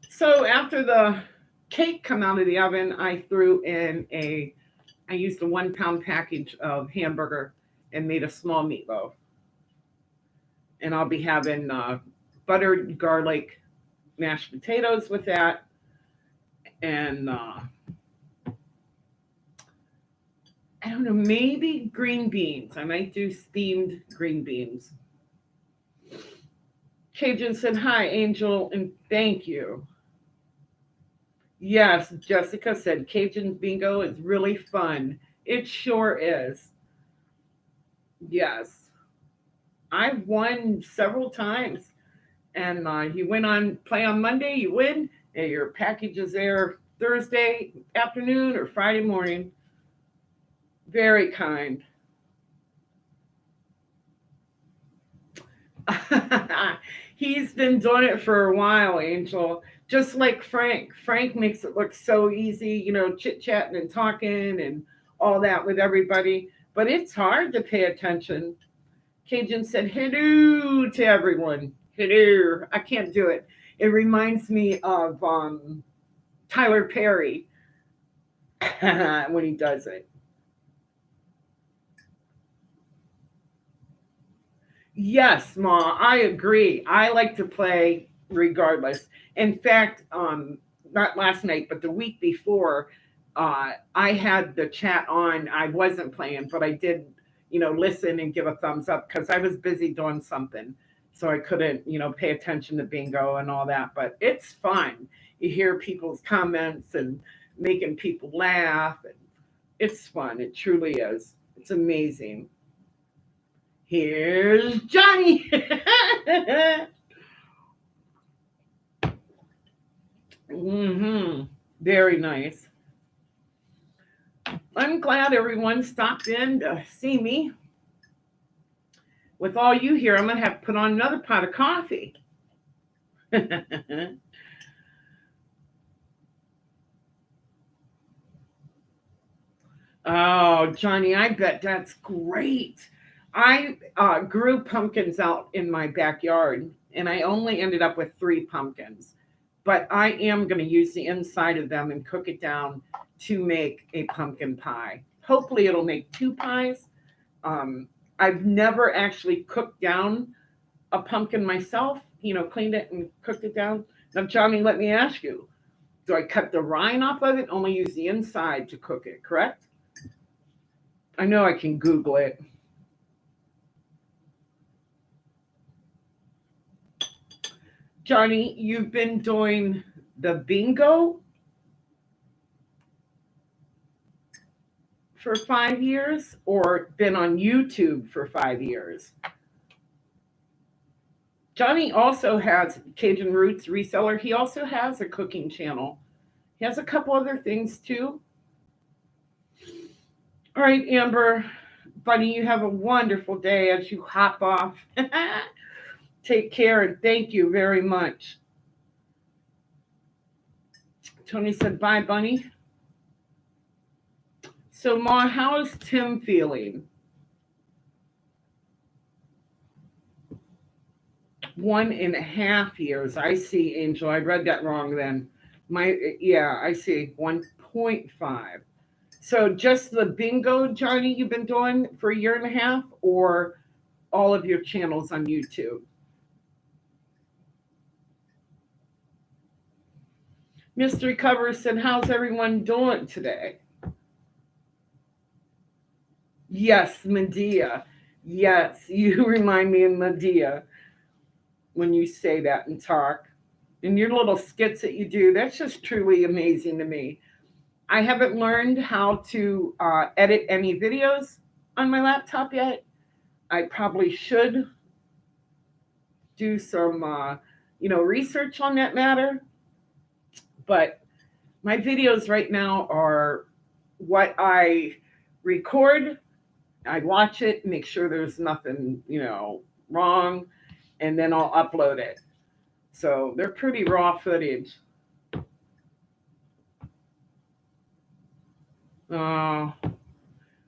Speaker 1: So after the cake come out of the oven, I used a 1 pound package of hamburger and made a small meatloaf. And I'll be having buttered garlic mashed potatoes with that. And I don't know, maybe green beans. I might do steamed green beans. Cajun said, hi, Angel, and thank you. Yes, Jessica said, Cajun bingo is really fun. It sure is. Yes. I've won several times. And you win on play on Monday, you win, and your package is there Thursday afternoon or Friday morning. Very kind. He's been doing it for a while, Angel. Just like Frank. Frank makes it look so easy, chit chatting and talking and all that with everybody. But it's hard to pay attention. Cajun said hello to everyone. Hello. I can't do it. It reminds me of Tyler Perry when he does it. Yes, Ma, I agree. I like to play regardless. In fact, not last night, but the week before, I had the chat on. I wasn't playing, but I did, listen and give a thumbs up because I was busy doing something. So I couldn't, pay attention to bingo and all that. But it's fun. You hear people's comments and making people laugh. And it's fun. It truly is. It's amazing. Here's Johnny. Very nice. I'm glad everyone stopped in to see me. With all you here, I'm going to have to put on another pot of coffee. Oh, Johnny, I bet that's great. I grew pumpkins out in my backyard, and I only ended up with 3 pumpkins. But I am going to use the inside of them and cook it down to make a pumpkin pie. Hopefully, it'll make 2 pies. I've never actually cooked down a pumpkin myself, cleaned it and cooked it down. Now, Johnny, let me ask you, do I cut the rind off of it? Only use the inside to cook it, correct? I know I can Google it. Johnny, you've been doing the bingo for 5 years or been on YouTube for 5 years? Johnny also has Cajun Roots Reseller. He also has a cooking channel. He has a couple other things too. All right, Amber, buddy, you have a wonderful day as you hop off. Take care and thank you very much. Tony said, bye, Bunny. So, Ma, how is Tim feeling? 1.5 years. I see, Angel. I read that wrong then. I see 1.5. So just the bingo, Johnny, you've been doing for 1.5 years, or all of your channels on YouTube? Mystery Cover said, how's everyone doing today? Yes, Medea. Yes, you remind me of Medea when you say that and talk. And your little skits that you do, that's just truly amazing to me. I haven't learned how to edit any videos on my laptop yet. I probably should do some, research on that matter. But my videos right now are what I record. I watch it, make sure there's nothing, wrong, and then I'll upload it. So they're pretty raw footage. Uh,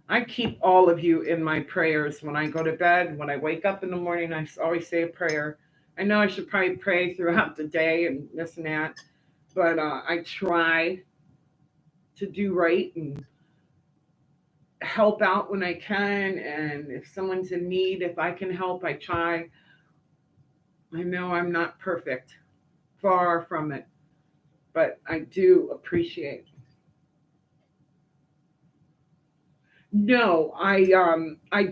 Speaker 1: I keep all of you in my prayers when I go to bed. When I wake up in the morning, I always say a prayer. I know I should probably pray throughout the day and this and that, but I try to do right and help out when I can. And if someone's in need, if I can help, I try. I know I'm not perfect, far from it, but I do appreciate. No, I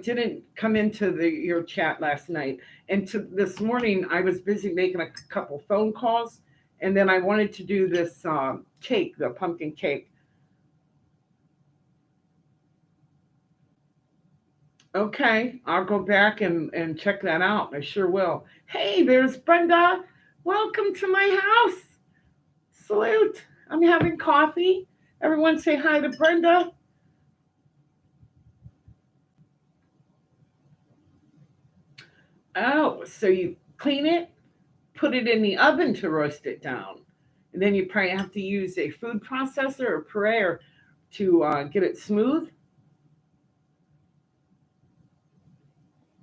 Speaker 1: didn't come into your chat last night, and to this morning I was busy making a couple phone calls, and then I wanted to do this cake, the pumpkin cake. Okay, I'll go back and check that out. I sure will. Hey, there's Brenda. Welcome to my house. Salute. I'm having coffee. Everyone say hi to Brenda. Oh, so you clean it, put it in the oven to roast it down. And then you probably have to use a food processor or prayer to get it smooth.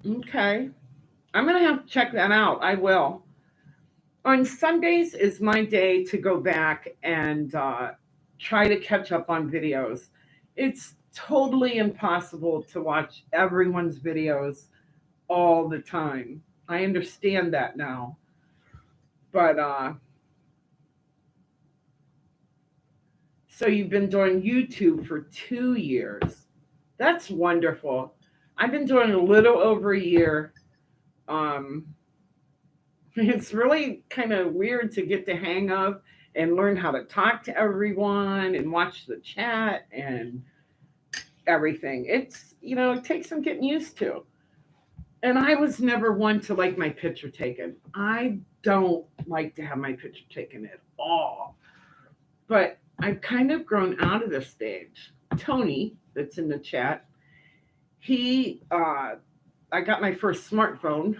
Speaker 1: Okay. I'm going to have to check that out. I will. On Sundays is my day to go back and try to catch up on videos. It's totally impossible to watch everyone's videos all the time. I understand that now. But so you've been doing YouTube for 2 years. That's wonderful. I've been doing a little over a year. Um, it's really kind of weird to get the hang of and learn how to talk to everyone and watch the chat and everything. It takes some getting used to. And I was never one to like my picture taken. I don't like to have my picture taken at all. But I've kind of grown out of this stage. Tony, that's in the chat, I got my first smartphone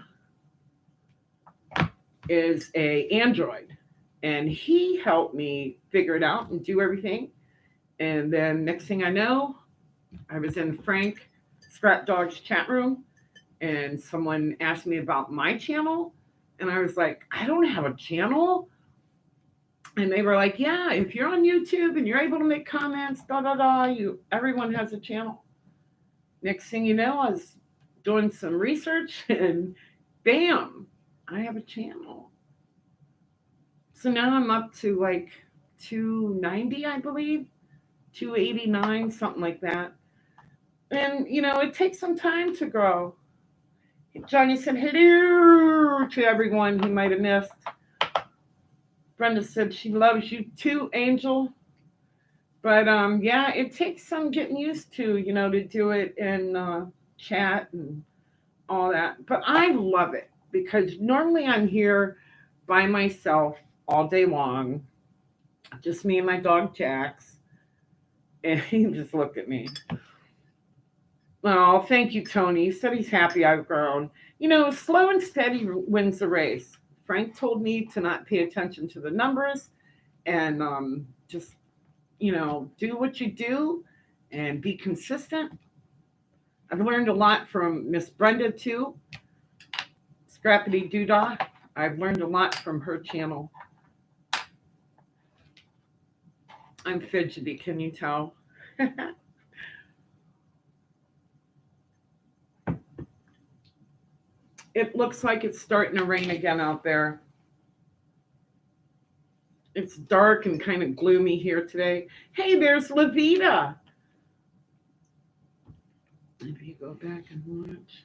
Speaker 1: is a Android, and he helped me figure it out and do everything. And then next thing I know, I was in Frank Scrap Dog's chat room, and someone asked me about my channel, and I was like, I don't have a channel. And they were like, yeah, if you're on YouTube and you're able to make comments, da da da, everyone has a channel. Next thing you know, I was doing some research and bam, I have a channel. So now I'm up to like 290, I believe, 289, something like that. And it takes some time to grow. Johnny said hello to everyone he might have missed. Brenda said she loves you too, Angel. But yeah, it takes some getting used to do it in chat and all that. But I love it because normally I'm here by myself all day long, just me and my dog Jax. And he just looked at me. Oh, thank you, Tony. He said he's happy I've grown. Slow and steady wins the race. Frank told me to not pay attention to the numbers and just, do what you do and be consistent. I've learned a lot from Miss Brenda, too. Scrappity Doodah. I've learned a lot from her channel. I'm fidgety, can you tell? It looks like it's starting to rain again out there. It's dark and kind of gloomy here today. Hey, there's Levita. If you go back and watch,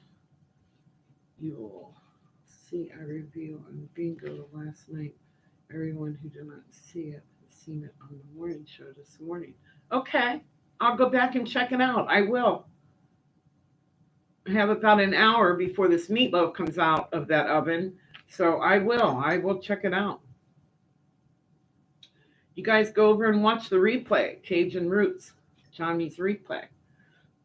Speaker 1: you'll see a review on bingo last night. Everyone who did not see it has seen it on the morning show this morning. Okay, I'll go back and check it out. I will. I have about an hour before this meatloaf comes out of that oven. So I will check it out. You guys go over and watch the replay, Cajun Roots, Johnny's replay.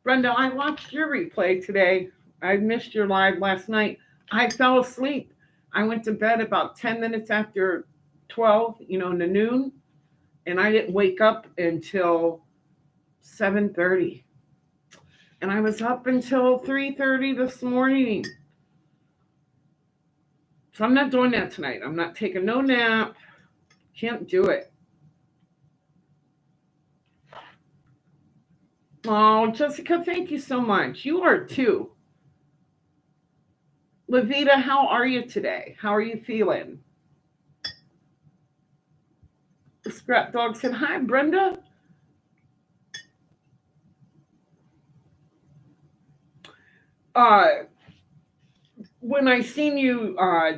Speaker 1: Brenda, I watched your replay today. I missed your live last night. I fell asleep. I went to bed about 10 minutes after 12, in the noon, and I didn't wake up until 7:30. And I was up until 3:30 this morning. So I'm not doing that tonight. I'm not taking no nap. Can't do it. Oh, Jessica, thank you so much. You are too. Levita, how are you today? How are you feeling? The Scrap Dog said, hi, Brenda. When I seen you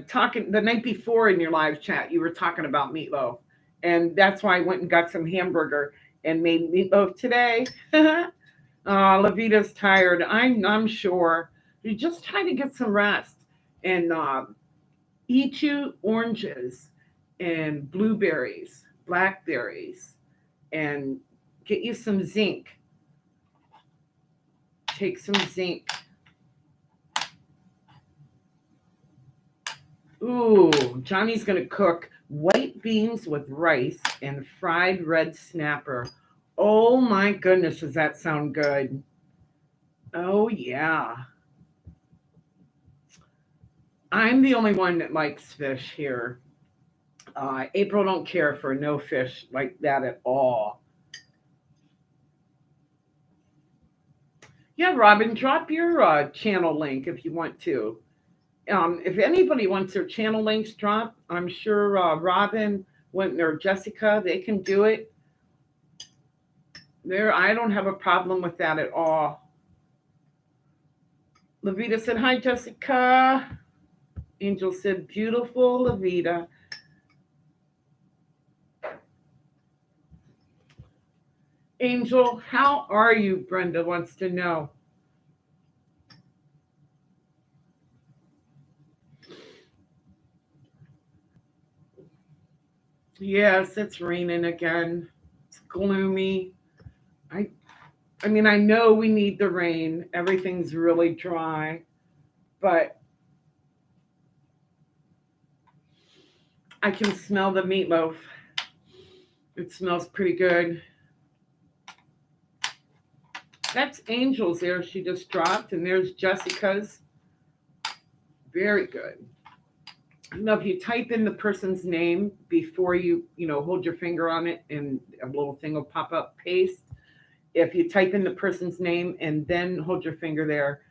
Speaker 1: talking the night before in your live chat, you were talking about meatloaf. And that's why I went and got some hamburger and made meatloaf today. Levita's tired. I'm sure. You just try to get some rest and eat you oranges and blueberries, blackberries, and get you some zinc. Take some zinc. Ooh, Johnny's going to cook white beans with rice and fried red snapper. Oh my goodness, does that sound good? Oh yeah. I'm the only one that likes fish here. April don't care for no fish like that at all. Yeah, Robin, drop your channel link if you want to. If anybody wants their channel links dropped, I'm sure Robin or Jessica, they can do it. I don't have a problem with that at all. Levita said, hi, Jessica. Angel said, beautiful, Levita. Angel, how are you? Brenda wants to know. Yes, it's raining again. It's gloomy. I mean, I know we need the rain. Everything's really dry, but I can smell the meatloaf. It smells pretty good. That's Angel's there. She just dropped, and there's Jessica's. Very good. Now, if you type in the person's name before you hold your finger on it, and a little thing will pop up, paste. If you type in the person's name and then hold your finger there,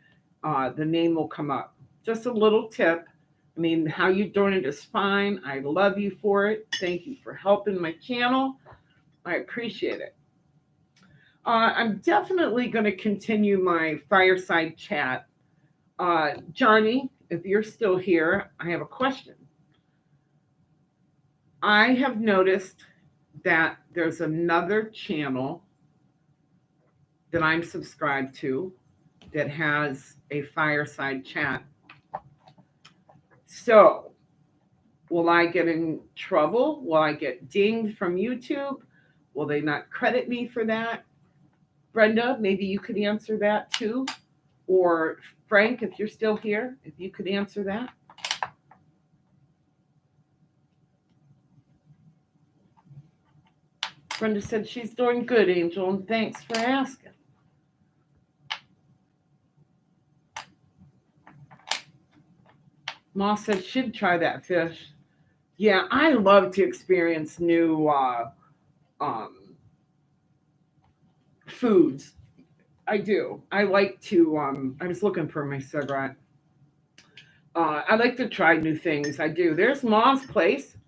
Speaker 1: the name will come up. Just a little tip. I mean, how you doing it is fine. I love you for it. Thank you for helping my channel. I appreciate it. I'm definitely going to continue my fireside chat. Johnny, if you're still here, I have a question. I have noticed that there's another channel that I'm subscribed to that has a fireside chat. So, will I get in trouble? Will I get dinged from YouTube? Will they not credit me for that? Brenda, maybe you could answer that too. Or Frank, if you're still here, if you could answer that. Brenda said she's doing good, Angel, and thanks for asking. Ma said she'd try that fish. Yeah, I love to experience new foods. I do. I like to. I was looking for my cigarette. I like to try new things. I do. There's Ma's place.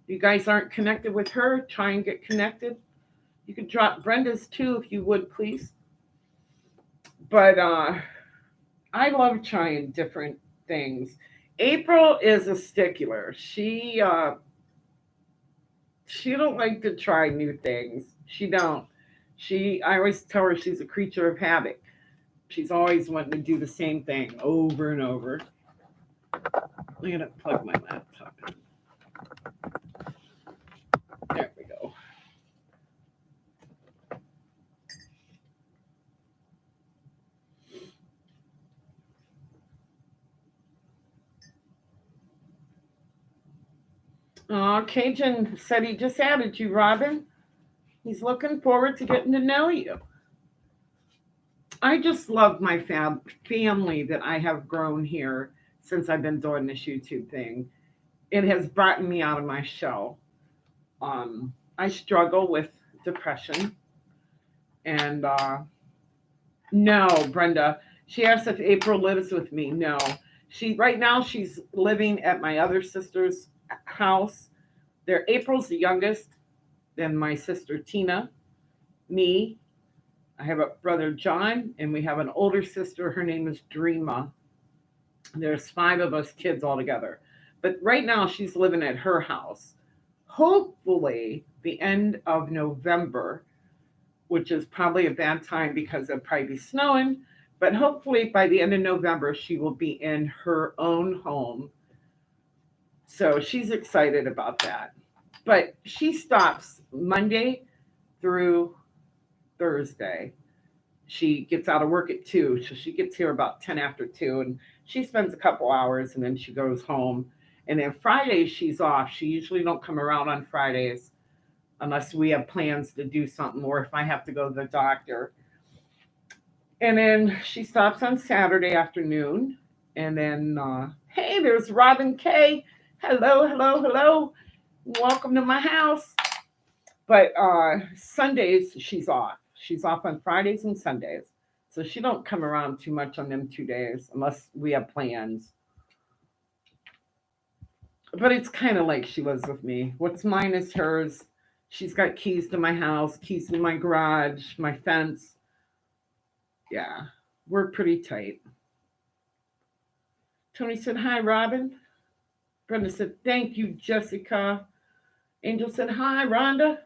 Speaker 1: You guys aren't connected with her. Try and get connected. You could drop Brenda's too if you would, please. But I love trying different things. April is a stickler. She don't like to try new things. She don't. I always tell her she's a creature of habit. She's always wanting to do the same thing over and over. I'm gonna plug my laptop in. There we go. Cajun said he just added you, Robin. He's looking forward to getting to know you. I just love my family that I have grown here since I've been doing this YouTube thing. It has brought me out of my shell. I struggle with depression, and no, Brenda. She asked if April lives with me. No, she right now she's living at my other sister's house. April's the youngest, then my sister Tina, me. I have a brother John, and we have an older sister. Her name is Dreama. There's five of us kids all together. But right now she's living at her house. Hopefully, the end of November, which is probably a bad time because it'll probably be snowing, but hopefully by the end of November, she will be in her own home. So she's excited about that. But she stops Monday through Thursday. She gets out of work at 2, so she gets here about 10 after 2, and she spends a couple hours and then she goes home. And then Fridays she's off. She usually don't come around on Fridays unless we have plans to do something or if I have to go to the doctor. And then she stops on Saturday afternoon. And then, hey, there's Robin K. Hello, hello, hello. Welcome to my house. But Sundays she's off. She's off on Fridays and Sundays. So she don't come around too much on them 2 days unless we have plans. But it's kind of like she lives with me. What's mine is hers. She's got keys to my house, keys to my garage, my fence. Yeah, we're pretty tight. Tony said, hi, Robin. Brenda said, thank you, Jessica. Angel said, hi, Rhonda.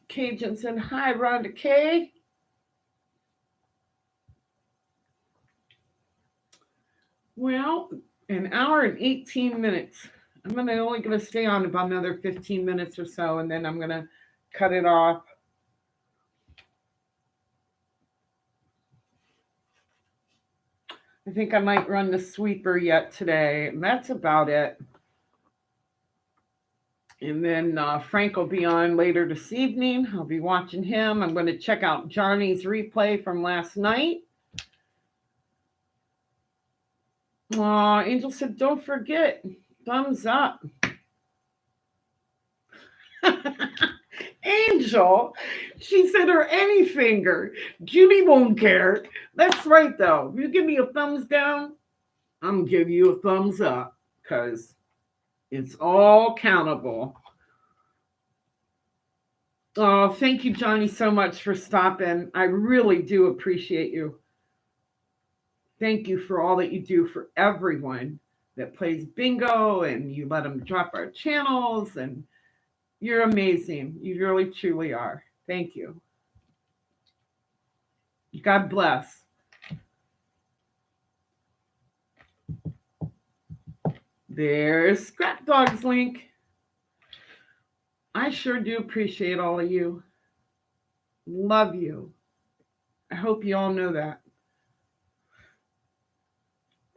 Speaker 1: Cajun said, hi, Rhonda K. Well, an hour and 18 minutes. I'm only gonna stay on about another 15 minutes or so, and then I'm gonna cut it off. I think I might run the sweeper yet today. And that's about it. And then Frank will be on later this evening. I'll be watching him. I'm going to check out Johnny's replay from last night. Angel said, don't forget, thumbs up. Angel, she said her any finger. Judy won't care. That's right, though. If you give me a thumbs down, I'm going to give you a thumbs up because it's all countable. Oh, thank you, Johnny, so much for stopping. I really do appreciate you. Thank you for all that you do for everyone that plays bingo and you let them drop our channels. And you're amazing. You really, truly are. Thank you. God bless. There's Scrap Dog's link. I sure do appreciate all of you. Love you. I hope you all know that.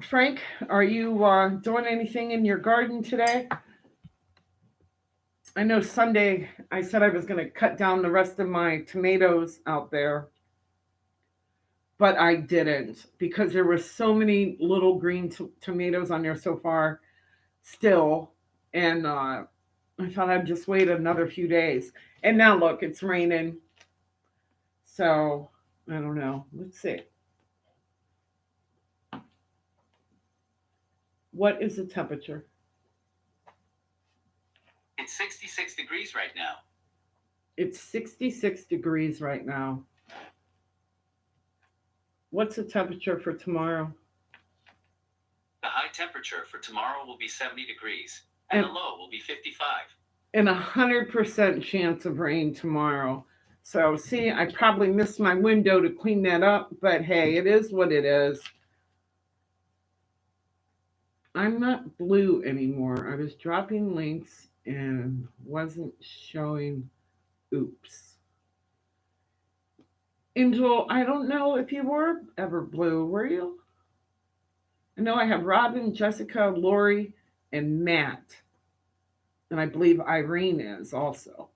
Speaker 1: Frank, are you doing anything in your garden today? I know Sunday I said I was going to cut down the rest of my tomatoes out there, but I didn't because there were so many little green tomatoes on there so far still, and I thought I'd just wait another few days. And now look, it's raining, so I don't know. Let's see. What is the temperature?
Speaker 2: It's 66 degrees right now.
Speaker 1: It's 66 degrees right now. What's the temperature for tomorrow?
Speaker 2: The high temperature for tomorrow will be 70 degrees, and the low will be 55.
Speaker 1: And 100% chance of rain tomorrow. So, see, I probably missed my window to clean that up, but hey, it is what it is. I'm not blue anymore. I was dropping links and wasn't showing. Oops. Angel, I don't know if you were ever blue, were you? I know I have Robin, Jessica, Lori, and Matt. And I believe Irene is also.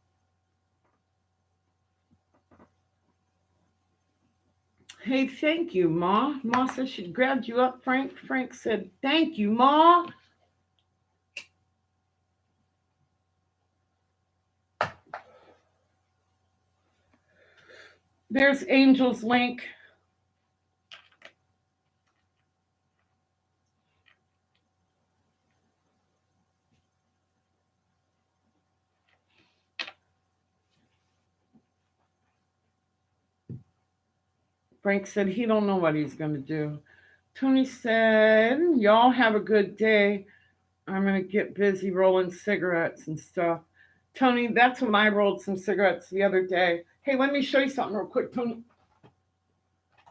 Speaker 1: Hey, thank you, Ma. Ma said she grabbed you up, Frank. Frank said, thank you, Ma. There's Angel's link. Frank said he don't know what he's going to do. Tony said, y'all have a good day. I'm going to get busy rolling cigarettes and stuff. Tony, that's when I rolled some cigarettes the other day. Hey, let me show you something real quick, Tony.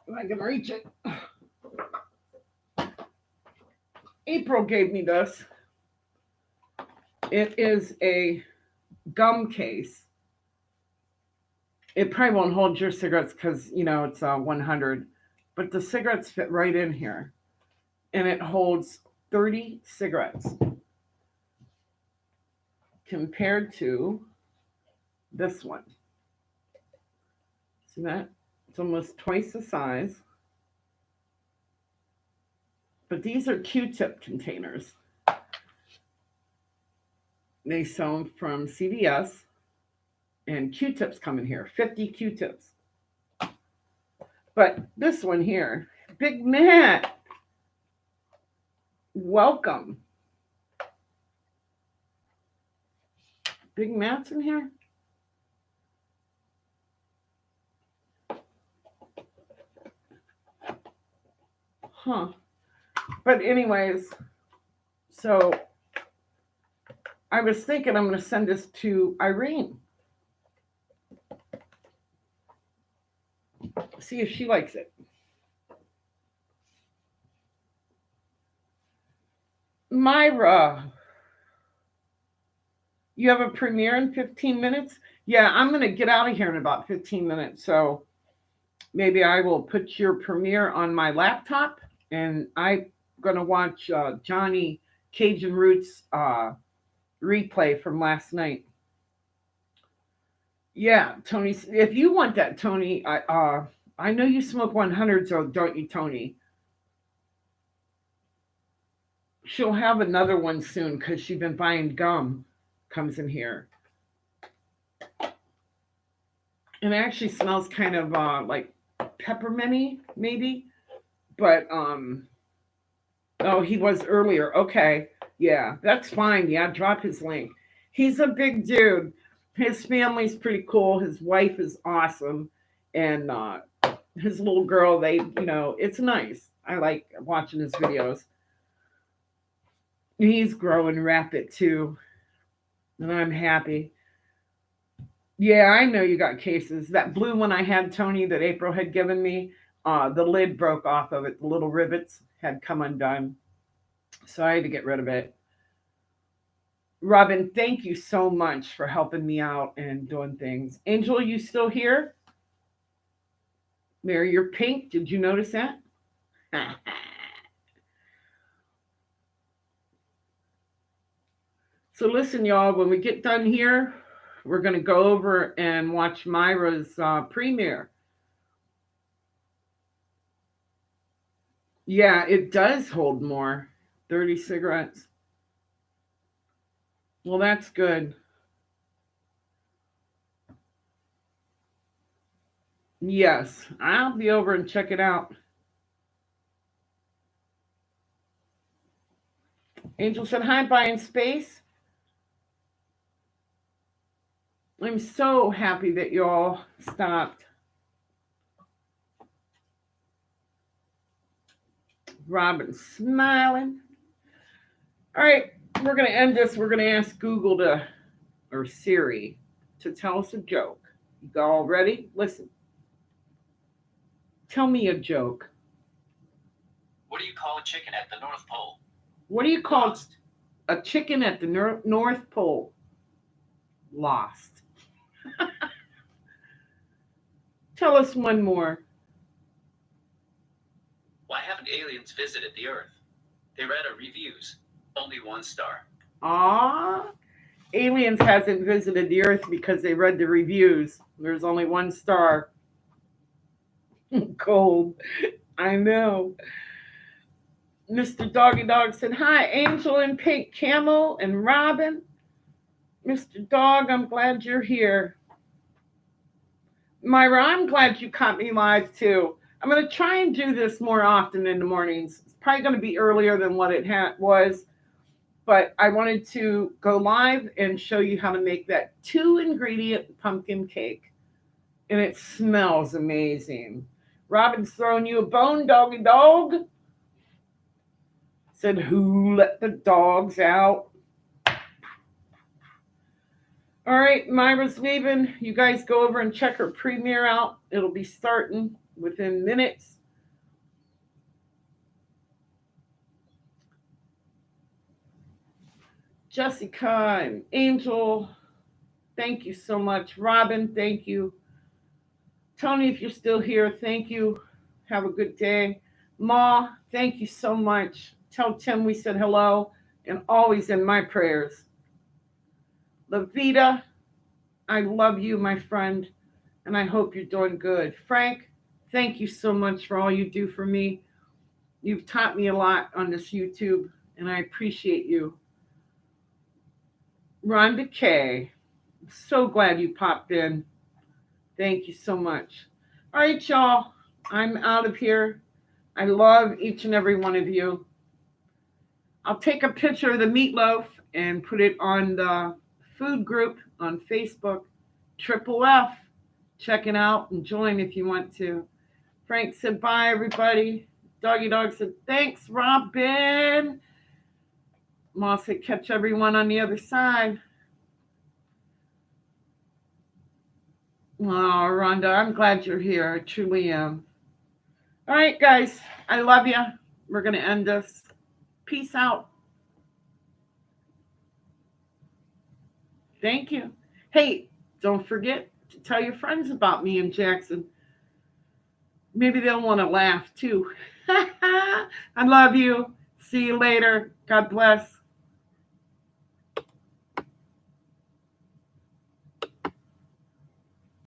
Speaker 1: If I can reach it. April gave me this. It is a gum case. It probably won't hold your cigarettes because, it's 100. But the cigarettes fit right in here. And it holds 30 cigarettes compared to this one. See that? It's almost twice the size. But these are Q-tip containers. They sell them from CVS. And Q-tips come in here, 50 Q-tips. But this one here, Big Matt, welcome. Big Matt's in here? Huh. But anyways, so I was thinking I'm going to send this to Irene. See if she likes it. Myra, you have a premiere in 15 minutes? Yeah, I'm going to get out of here in about 15 minutes. So maybe I will put your premiere on my laptop and I'm going to watch Johnny Cajun Roots replay from last night. Yeah, Tony, if you want that, Tony, I know you smoke 100s, so don't you, Tony? She'll have another one soon because she's been buying gum. Comes in here. And it actually smells kind of like pepperminty, maybe. But oh, he was earlier. Okay, yeah, that's fine. Yeah, drop his link. He's a big dude. His family's pretty cool. His wife is awesome, and his little girl. It's nice. I like watching his videos. He's growing rapid too, and I'm happy. Yeah, I know you got cases. That blue one I had, Tony, that April had given me, the lid broke off of it. The little rivets had come undone. So I had to get rid of it. Robin, thank you so much for helping me out and doing things. Angel, you still here? Mary, you're pink. Did you notice that? So listen, y'all, when we get done here, we're going to go over and watch Myra's premiere. Yeah, it does hold more. 30 cigarettes. Well, that's good. Yes, I'll be over and check it out. Angel said, hi, bye in space. I'm so happy that y'all stopped. Robin's smiling. All right, we're going to end this. We're going to ask Google or Siri to tell us a joke. You all ready? Listen. Tell me a joke.
Speaker 2: What do you call a chicken at the North Pole?
Speaker 1: What do you call
Speaker 2: Lost.
Speaker 1: a chicken at the North Pole? Lost. Tell us one more.
Speaker 2: Why haven't aliens visited the Earth? They read our reviews. Only 1 star.
Speaker 1: Ah, aliens hasn't visited the Earth because they read the reviews. There's only 1 star. Cold. I know. Mr. Doggy Dog said, hi, Angel and Pink Camel and Robin. Mr. Dog, I'm glad you're here. Myra, I'm glad you caught me live too. I'm going to try and do this more often in the mornings. It's probably going to be earlier than what it was, but I wanted to go live and show you how to make that 2-ingredient pumpkin cake. And it smells amazing. Robin's throwing you a bone, Doggy Dog. Said, who let the dogs out? All right, Myra's leaving. You guys go over and check her premiere out. It'll be starting within minutes. Jessica and Angel, thank you so much. Robin, thank you. Tony, if you're still here, thank you. Have a good day. Ma, thank you so much. Tell Tim we said hello and always in my prayers. Lavita, I love you, my friend, and I hope you're doing good. Frank, thank you so much for all you do for me. You've taught me a lot on this YouTube, and I appreciate you. Rhonda K, I'm so glad you popped in. Thank you so much. All right, y'all, I'm out of here. I love each and every one of you. I'll take a picture of the meatloaf and put it on the food group on Facebook. Triple F. Check it out and join if you want to. Frank said bye, everybody. Doggy Dog said thanks, Robin. Moss said catch everyone on the other side. Oh, Rhonda, I'm glad you're here. I truly am. All right, guys. I love you. We're going to end this. Peace out. Thank you. Hey, don't forget to tell your friends about me and Jackson. Maybe they'll want to laugh too. I love you. See you later. God bless.